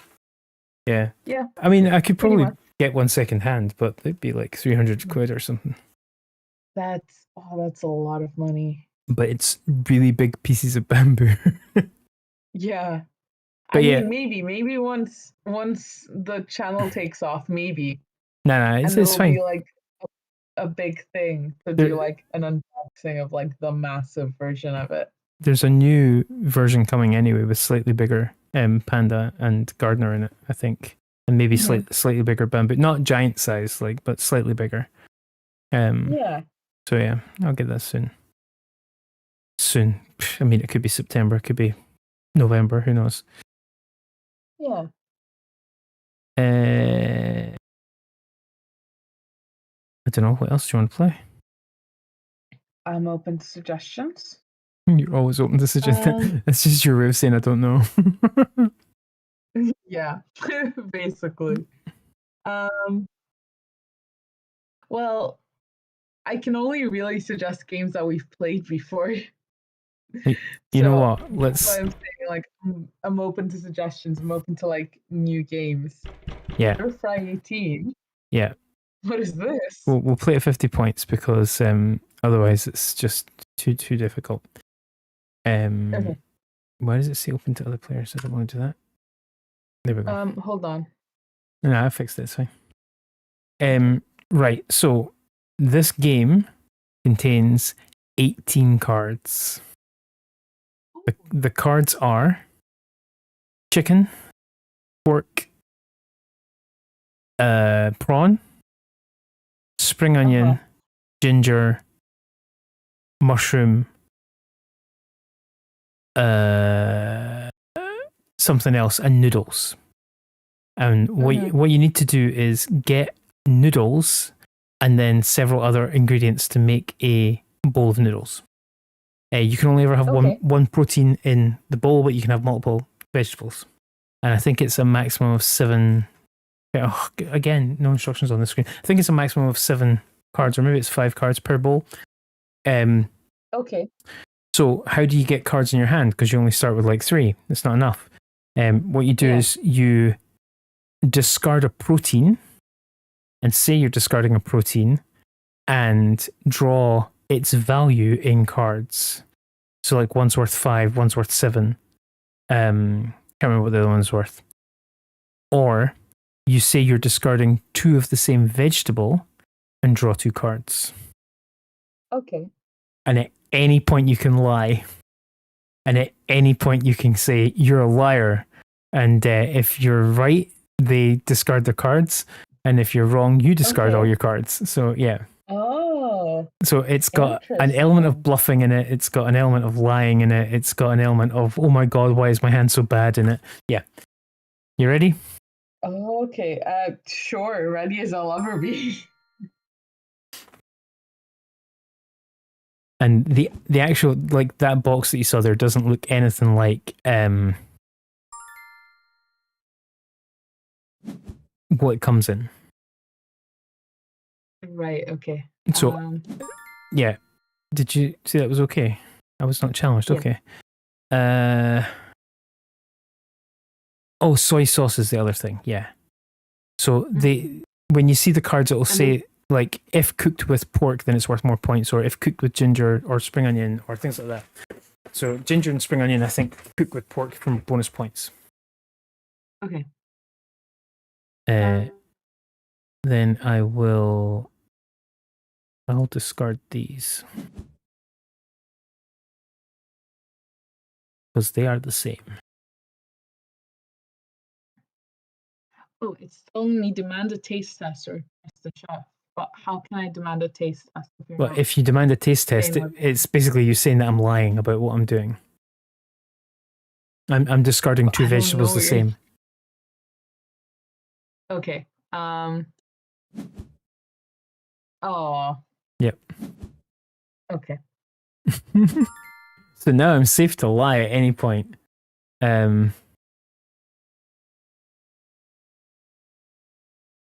Yeah. Yeah. I mean, I could probably get one second hand, but it'd be like 300 quid or something. That's a lot of money. But it's really big pieces of bamboo. Yeah. But I mean, maybe once the channel takes off, maybe. No, it's fine. Be like a big thing to do like an unboxing of like the massive version of it. There's a new version coming anyway with slightly bigger panda and gardener in it, I think, and maybe slightly bigger bamboo, not giant size, like, but slightly bigger. Yeah. So yeah, I'll get that soon. Soon. I mean, it could be September, it could be November, who knows? Yeah. I don't know. What else do you want to play? I'm open to suggestions. You're always open to suggestions. That's just your way of saying I don't know. Yeah, basically. Well, I can only really suggest games that we've played before. You know So what? that's why I'm saying like I'm open to suggestions. I'm open to like new games. Yeah. You're Fry 18. Yeah. What is this? We'll play at 50 points because otherwise it's just too difficult. Okay. Why does it say open to other players? I don't want to do that. There we go. Hold on. No, I fixed it. It's fine. Right. So this game contains 18 cards. The cards are chicken, pork, prawn, spring onion, ginger, mushroom, something else, and noodles. And what you need to do is get noodles and then several other ingredients to make a bowl of noodles. You can only ever have one protein in the bowl, but you can have multiple vegetables. And I think it's a maximum of 7. Oh, again, no instructions on the screen. I think it's a maximum of 7 cards, or maybe it's 5 cards per bowl. Okay. So how do you get cards in your hand? Because you only start with like 3. It's not enough. What you do is you discard a protein and say you're discarding a protein and draw its value in cards. So like one's worth 5, one's worth 7. Can't remember what the other one's worth. Or you say you're discarding 2 of the same vegetable and draw 2 cards. Okay. And at any point you can lie. And at any point you can say you're a liar. And if you're right, they discard their cards. And if you're wrong, you discard all your cards. So yeah. Oh. So it's got an element of bluffing in it. It's got an element of lying in it. It's got an element of, oh my God, why is my hand so bad in it? Yeah. You ready? Okay. Sure. Ready as I'll ever be. And the actual, like, that box that you saw there doesn't look anything like what it comes in. Right, okay. So, yeah. Did you see that was okay? I was not challenged. Okay. Oh, soy sauce is the other thing. Yeah. So when you see the cards, it will say, like, if cooked with pork, then it's worth more points, or if cooked with ginger or spring onion or things like that. So ginger and spring onion, I think, cook with pork from bonus points. Okay. Then I'll discard these because they are the same. Oh, it's telling me demand a taste test or test the chef. But how can I demand a taste test? If you demand a taste test, it's basically you saying that I'm lying about what I'm doing. I'm discarding 2 vegetables the same. Okay. Oh. Yep. Okay. So now I'm safe to lie at any point.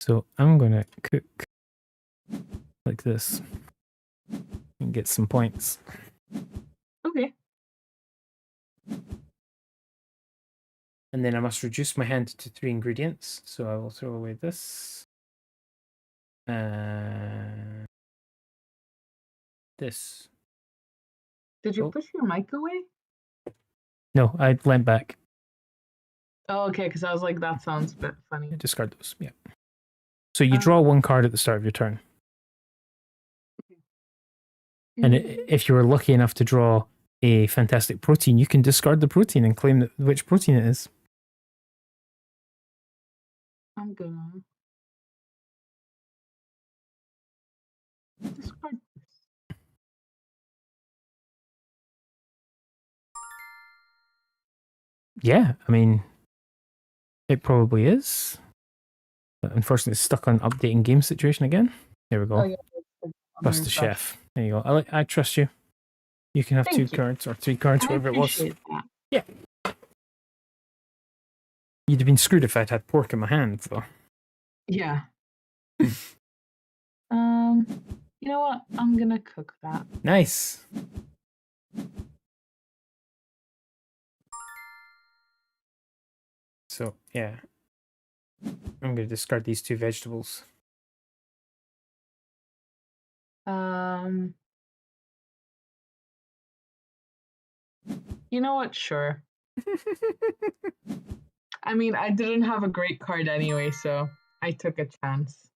So I'm gonna cook like this and get some points. Okay. And then I must reduce my hand to 3 ingredients. So I will throw away this. This. Did you push your mic away? No, I leant back. Oh, okay, because I was like, that sounds a bit funny. Discard those, yeah. So you draw 1 card at the start of your turn. And if you were lucky enough to draw a fantastic protein, you can discard the protein and claim which protein it is. I'm gonna discard this. Yeah, I mean, it probably is. But unfortunately, it's stuck on updating game situation again. There we go. Oh, yeah. Bust the chef. There you go. I trust you. You can have Thank 2 you. cards or 3 cards, I whatever it was. appreciate that. Yeah. You'd have been screwed if I'd had pork in my hand, though. Yeah. You know what? I'm gonna cook that. Nice. So, yeah. I'm going to discard these 2 vegetables. You know what? Sure. I mean, I didn't have a great card anyway, so I took a chance.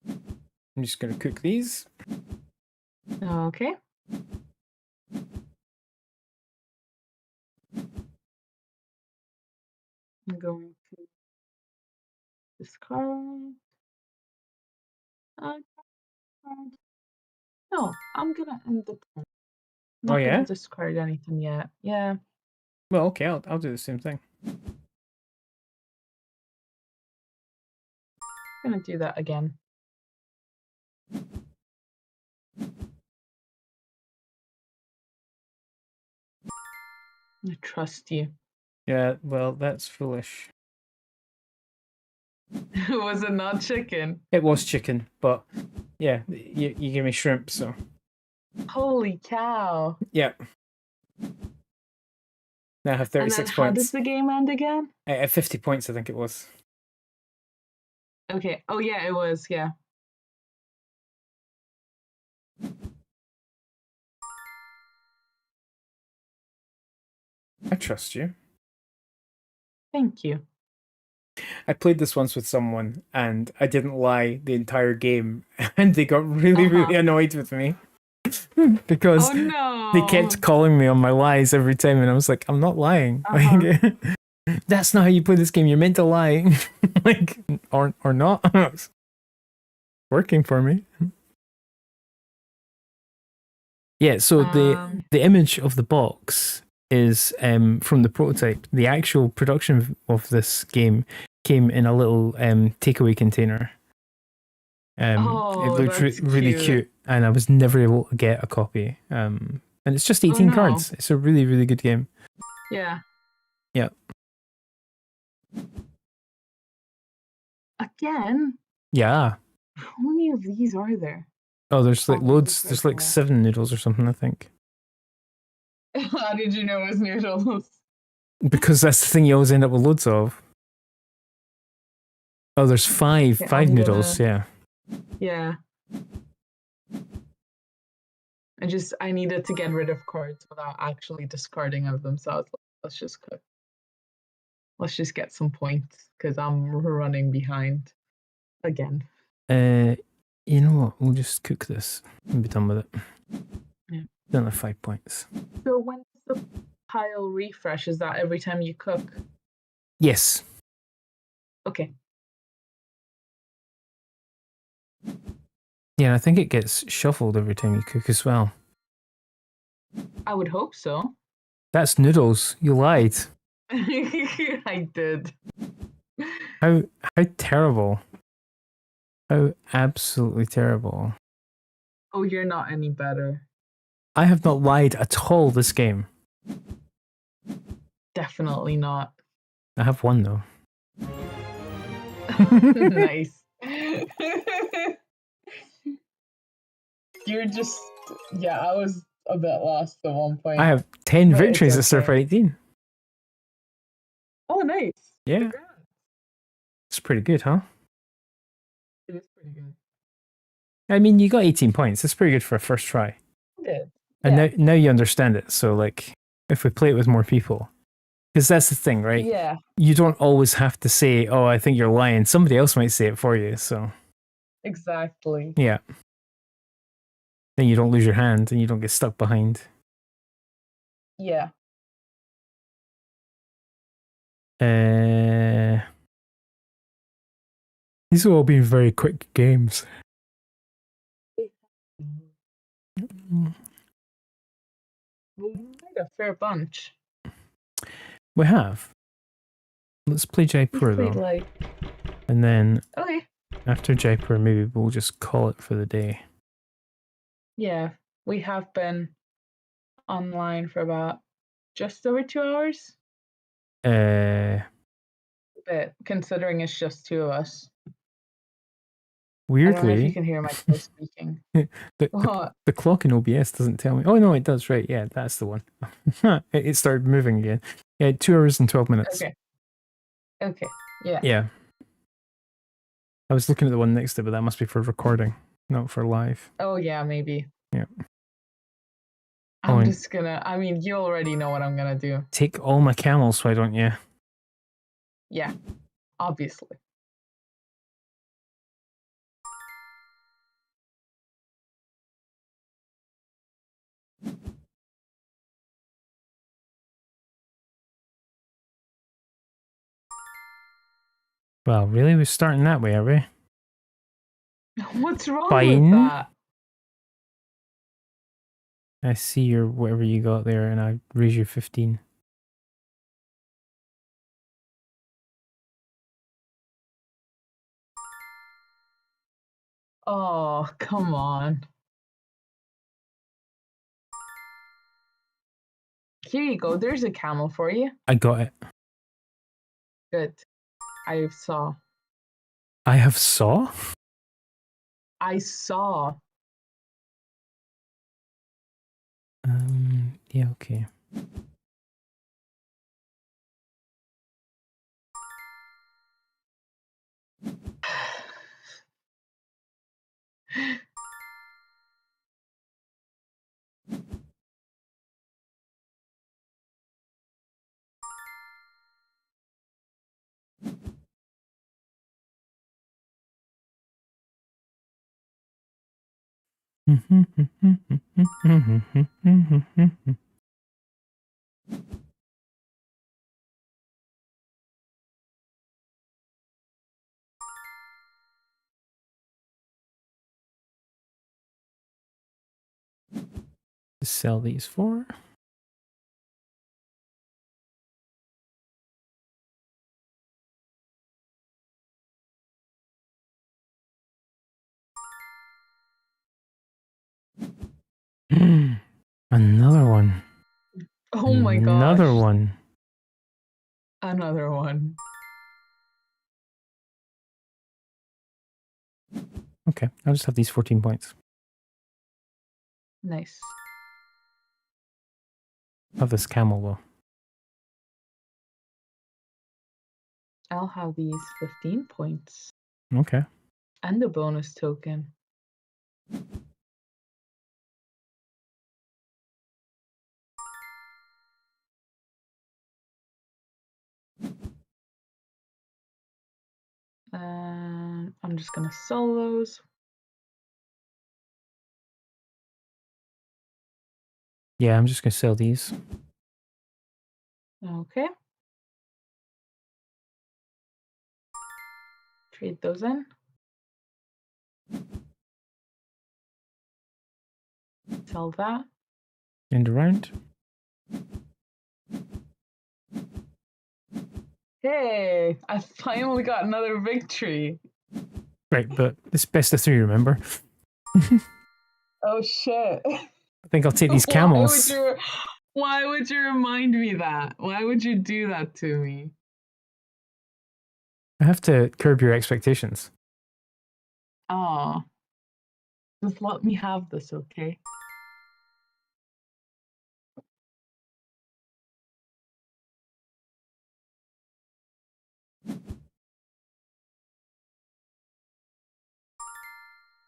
I'm just going to cook these. Okay. I'm going to discard. No, I'm gonna end the turn. I'm not gonna discard anything yet. Yeah. Well, okay, I'll do the same thing. I'm gonna do that again. I trust you. Yeah, well, that's foolish. Was it not chicken? It was chicken, but yeah, you gave me shrimp, so. Holy cow. Yeah. Now I have 36 and then points. How does the game end again? At 50 points, I think it was. Okay. Oh, yeah, it was. Yeah. I trust you. Thank you. I played this once with someone, and I didn't lie the entire game, and they got really, really annoyed with me. Because they kept calling me on my lies every time, and I was like, I'm not lying. Like, that's not how you play this game. You're meant to lie. Like, or not. It's working for me. Yeah, so the image of the box is from the prototype. The actual production of this game came in a little takeaway container. It looked really cute, and I was never able to get a copy. And it's just 18 cards. It's a really, really good game. Yeah. Yeah. Again? Yeah. How many of these are there? Oh, there's like loads. There's like 7 noodles or something, I think. How did you know it was noodles? Because that's the thing, you always end up with loads of. Oh, there's 5 noodles, yeah. Yeah. I needed to get rid of cards without actually discarding of them, so I was like, let's just cook. Let's just get some points, because I'm running behind again. You know what? We'll just cook this and be done with it. Yeah. Don't have 5 points. So when does the pile refresh? Is that every time you cook? Yes. Okay. Yeah, I think it gets shuffled every time you cook as well. I would hope so. That's noodles. You lied. I did. How terrible. How absolutely terrible. Oh, you're not any better. I have not lied at all this game. Definitely not. I have one though. Nice. You're just, yeah, I was a bit lost at one point. I have 10 victories at Surfer 18. Oh, nice. Yeah. Congrats. It's pretty good, huh? It is pretty good. I mean, you got 18 points. That's pretty good for a first try. I did. And now you understand it. So, like, if we play it with more people, because that's the thing, right? Yeah. You don't always have to say, oh, I think you're lying. Somebody else might say it for you. So, exactly. Yeah. Then you don't lose your hand and you don't get stuck behind. Yeah. These have all been very quick games. We made a fair bunch. We have. Let's play Jaipur though. Like... And then Okay. after Jaipur, maybe we'll just call it for the day. Yeah, we have been online for about just over 2 hours. But considering it's just two of us. Weirdly, I don't know if you can hear my voice speaking. the clock in OBS doesn't tell me. Oh no, it does. Right, yeah, that's the one. It started moving again. Yeah, 2 hours and 12 minutes. Okay. Yeah. Yeah. I was looking at the one next to it, but that must be for recording, not for live. Oh yeah, maybe. Yeah. I'm just gonna. I mean, you already know what I'm gonna do. Take all my camels, why don't you? Yeah, obviously. Well, really? We're starting that way, are we? What's wrong Fine. with that? I see your whatever you got there, and I raise you 15. Oh, come on. Here you go. There's a camel for you. I got it. Good. I saw. I have saw? I saw. Yeah, okay. Sell these for. Another one. Oh my gosh. Another one. Another one. Okay, I'll just have these 14 points. Nice. Have this camel though. I'll have these 15 points. Okay. And the bonus token. I'm just gonna sell those. Yeah, I'm just gonna sell these. Okay. Trade those in. Sell that. End around. Hey, I finally got another victory. Right, but it's best of 3, remember? Oh shit. I think I'll take these camels. Why would you remind me that? Why would you do that to me? I have to curb your expectations. Oh. Just let me have this, okay?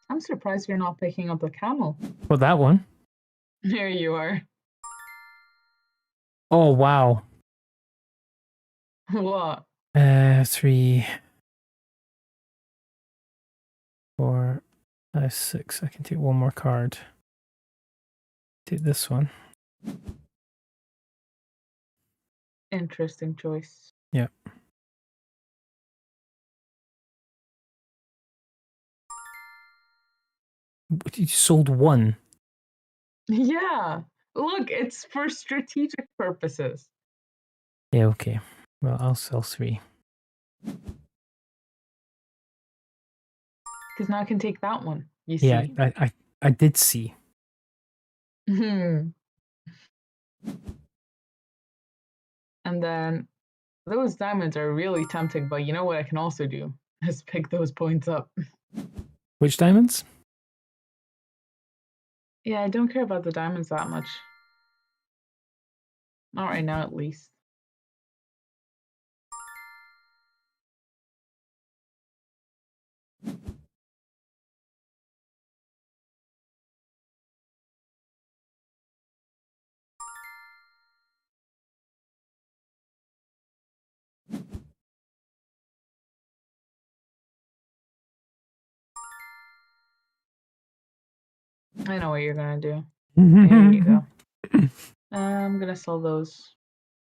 I'm surprised you're not picking up a camel. Well, that one. There you are. Oh, wow. What? 3, 4, 5, 6. I can take one more card. Take this one. Interesting choice. Yeah. You sold one. Yeah. Look, it's for strategic purposes. Yeah, okay. Well, I'll sell 3. Because now I can take that one. You Yeah, see. I did see. And then those diamonds are really tempting, but you know what I can also do? Is pick those points up. Which diamonds? Yeah, I don't care about the diamonds that much. Not right now, at least. I know what you're gonna do. There you go. I'm gonna sell those.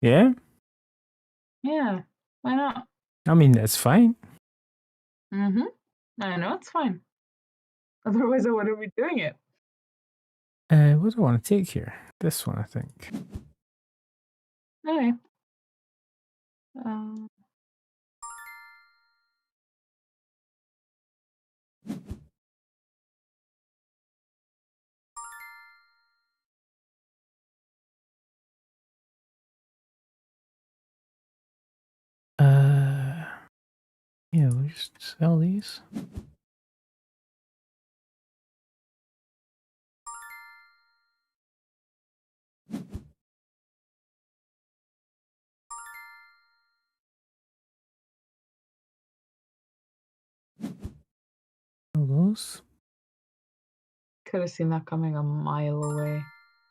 Yeah? Yeah, why not? I mean, that's fine. Mm-hmm. I know it's fine. Otherwise, I wouldn't be doing it. What do I want to take here? This one, I think. Okay. Um, Yeah, we'll just sell these. Sell those. could have seen that coming a mile away.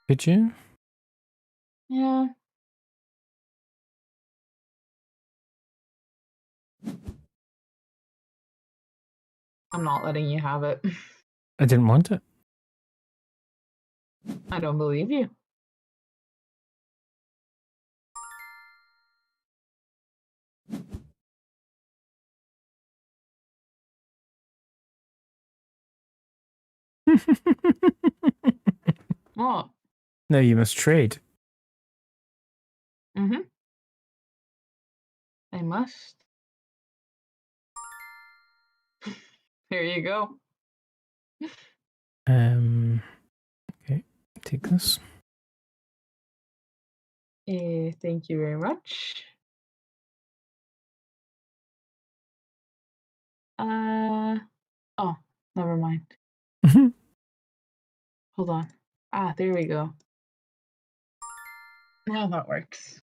Could you? Yeah. I'm not letting you have it. I didn't want it. I don't believe you. What? No, you must trade. Mm-hmm. I must. Here you go. Okay, take this. Thank you very much. Oh, never mind. Hold on. Ah, there we go. Now that works.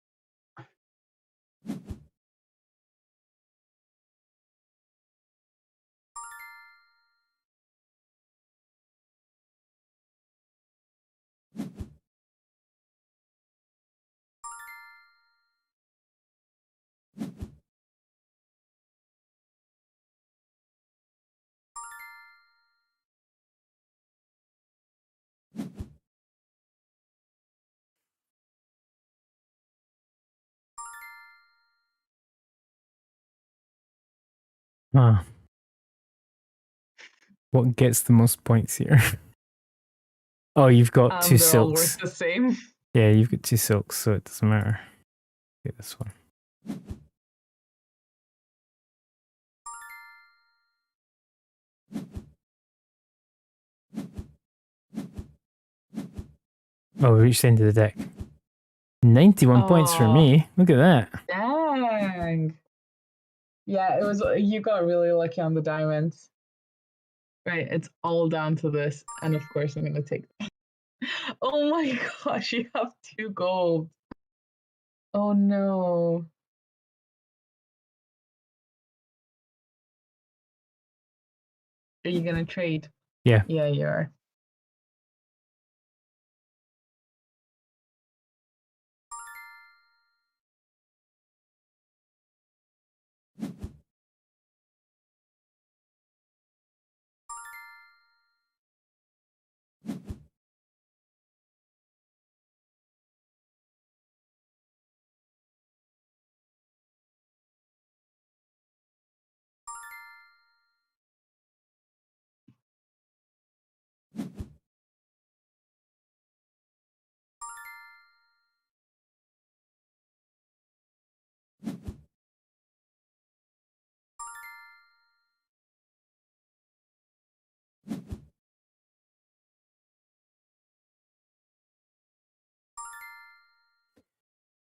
Ah. What gets the most points here? Oh, you've got 2 They're all worth silks. the same. Yeah, you've got 2 silks, so it doesn't matter. Get this one. Oh, we reached the end of the deck. 91 points for me. Look at that. Dang. Yeah, it was. You got really lucky on the diamonds. Right, it's all down to this, and of course I'm gonna take. Oh my gosh, you have 2 gold. Oh no. Are you gonna trade? Yeah. Yeah, you are.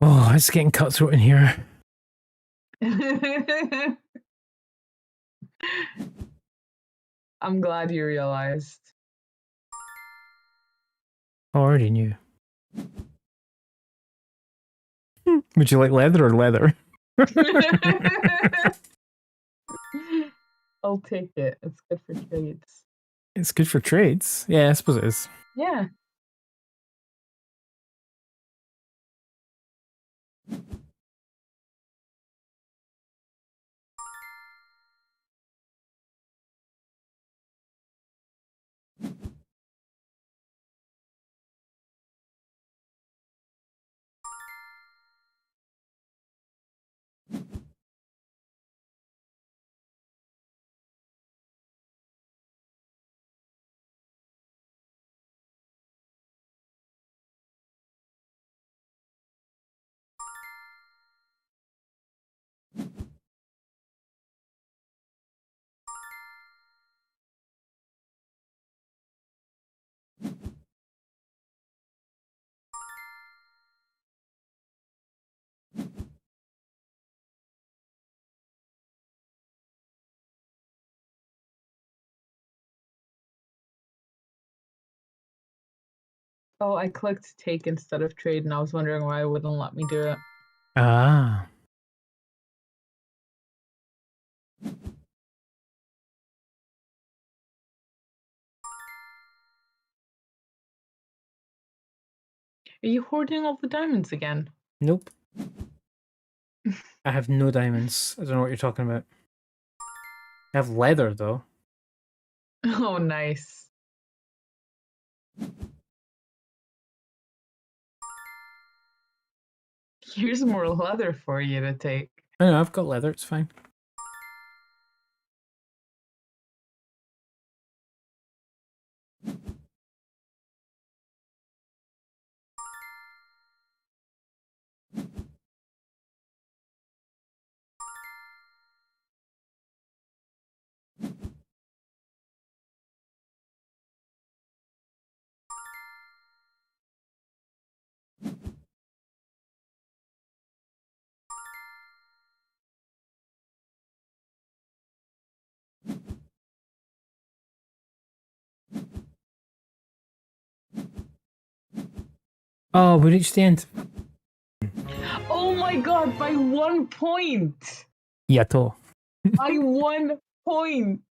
Oh, it's getting cutthroat in here. I'm glad you realized. I already knew. Would you like leather or leather? I'll take it. It's good for trades. It's good for trades. Yeah, I suppose it is. Yeah. Oh, I clicked take instead of trade, and I was wondering why it wouldn't let me do it. Ah. Are you hoarding all the diamonds again? Nope. I have no diamonds. I don't know what you're talking about. I have leather, though. Oh, nice. Here's more leather for you to take. I know, I've got leather. It's fine. Oh, we reached the end. Oh my god, by 1 point! Yato. By 1 point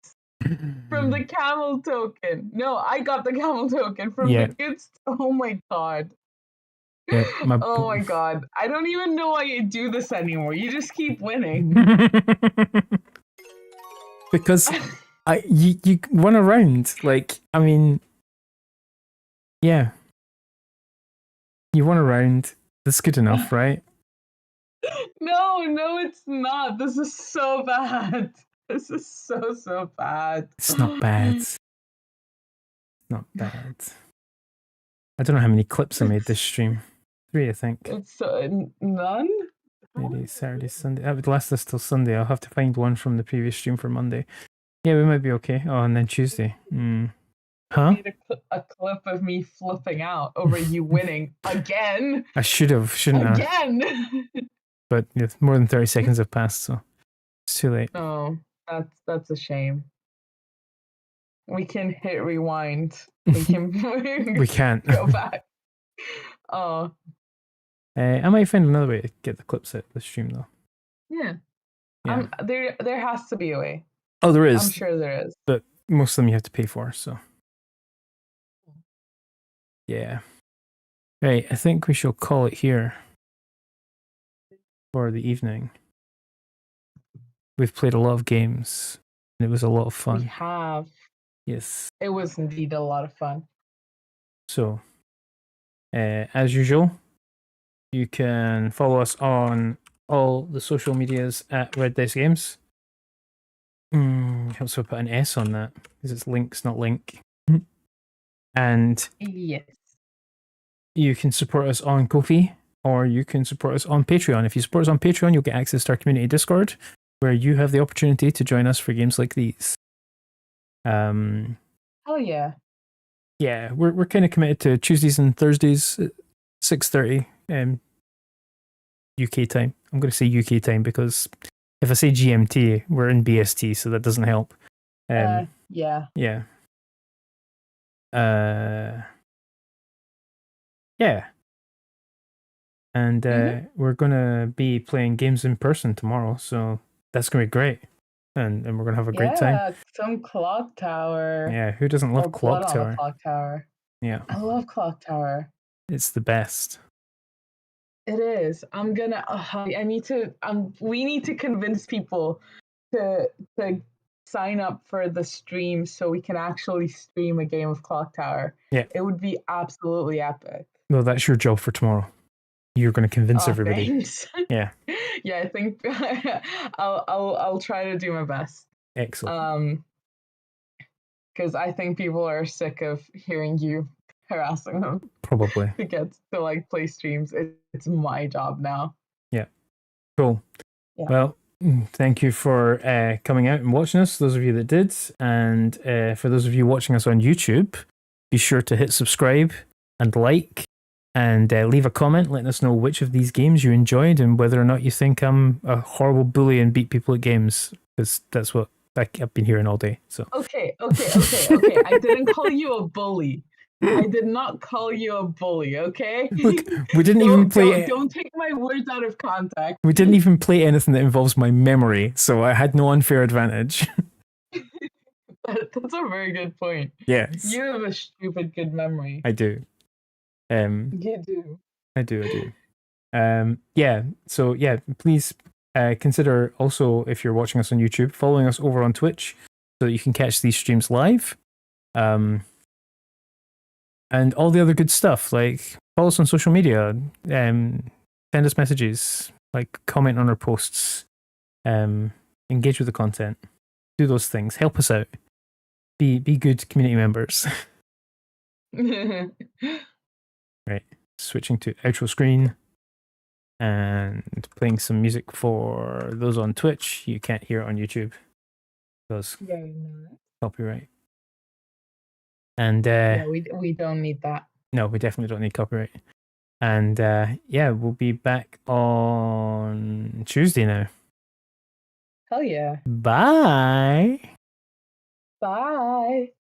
from the camel token. No, I got the camel token from the goods. Oh my god. Yeah, Oh my god. I don't even know why you do this anymore. You just keep winning. Because you won a round. Like, I mean, yeah. You won a round. That's good enough, right? No, it's not. This is so bad. This is so bad. It's not bad. Not bad. I don't know how many clips I made this stream. 3, I think. It's none? Maybe Saturday, Sunday. That would last us till Sunday. I'll have to find one from the previous stream for Monday. Yeah, we might be okay. Oh, and then Tuesday. Huh? Made a clip of me flipping out over you winning again. I shouldn't have. Again. But yeah, more than 30 seconds have passed, so it's too late. Oh, that's a shame. We can hit rewind. We can We can't. go back. Oh. I might find another way to get the clips out of the stream though. Yeah. Yeah. There has to be a way. Oh, there is. I'm sure there is. But most of them you have to pay for, so. Yeah. Right, I think we shall call it here for the evening. We've played a lot of games, and it was a lot of fun. We have. Yes. It was indeed a lot of fun. So, as usual, you can follow us on all the social medias at Red Dice Games. Helps if I put an S on that, because it's links, not link. And yes, you can support us on Ko-fi, or you can support us on Patreon. If you support us on Patreon, you'll get access to our community Discord, where you have the opportunity to join us for games like these. Oh yeah. Yeah, we're kind of committed to Tuesdays and Thursdays at 6:30. UK time. I'm going to say UK time because if I say GMT, we're in BST, so that doesn't help. Yeah. Yeah. Yeah. And we're going to be playing games in person tomorrow, so that's going to be great. And we're going to have a great time. Yeah, some clock tower. Yeah, who doesn't love Clock blood Tower? on a clock tower. Yeah. I love clock tower. It's the best. It is. I'm gonna. I need to. We need to convince people to sign up for the stream so we can actually stream a game of Clock Tower. Yeah. It would be absolutely epic. Well, that's your job for tomorrow. You're going to convince everybody. Thanks. Yeah. Yeah, I think I'll try to do my best. Excellent. Because I think people are sick of hearing you harassing them. Probably. To get to like play streams. It's my job now. Yeah. Cool. Yeah. Well, thank you for coming out and watching us, those of you that did. And for those of you watching us on YouTube, be sure to hit subscribe and like and leave a comment letting us know which of these games you enjoyed and whether or not you think I'm a horrible bully and beat people at games, because that's what I've been hearing all day. So Okay. I didn't call you a bully. I did not call you a bully, okay? Look, we didn't even play... Don't take my words out of context. We didn't even play anything that involves my memory, so I had no unfair advantage. That's a very good point. Yes. You have a stupid good memory. I do. You do. I do. Yeah, so yeah, please consider also, if you're watching us on YouTube, following us over on Twitch so that you can catch these streams live. And all the other good stuff, like follow us on social media, send us messages, like comment on our posts, engage with the content, do those things, help us out, be good community members. Right, switching to outro screen and playing some music for those on Twitch. You can't hear it on YouTube because copyright. And yeah, we don't need that. No, we definitely don't need copyright. And yeah, we'll be back on Tuesday now. Hell yeah. Bye. Bye.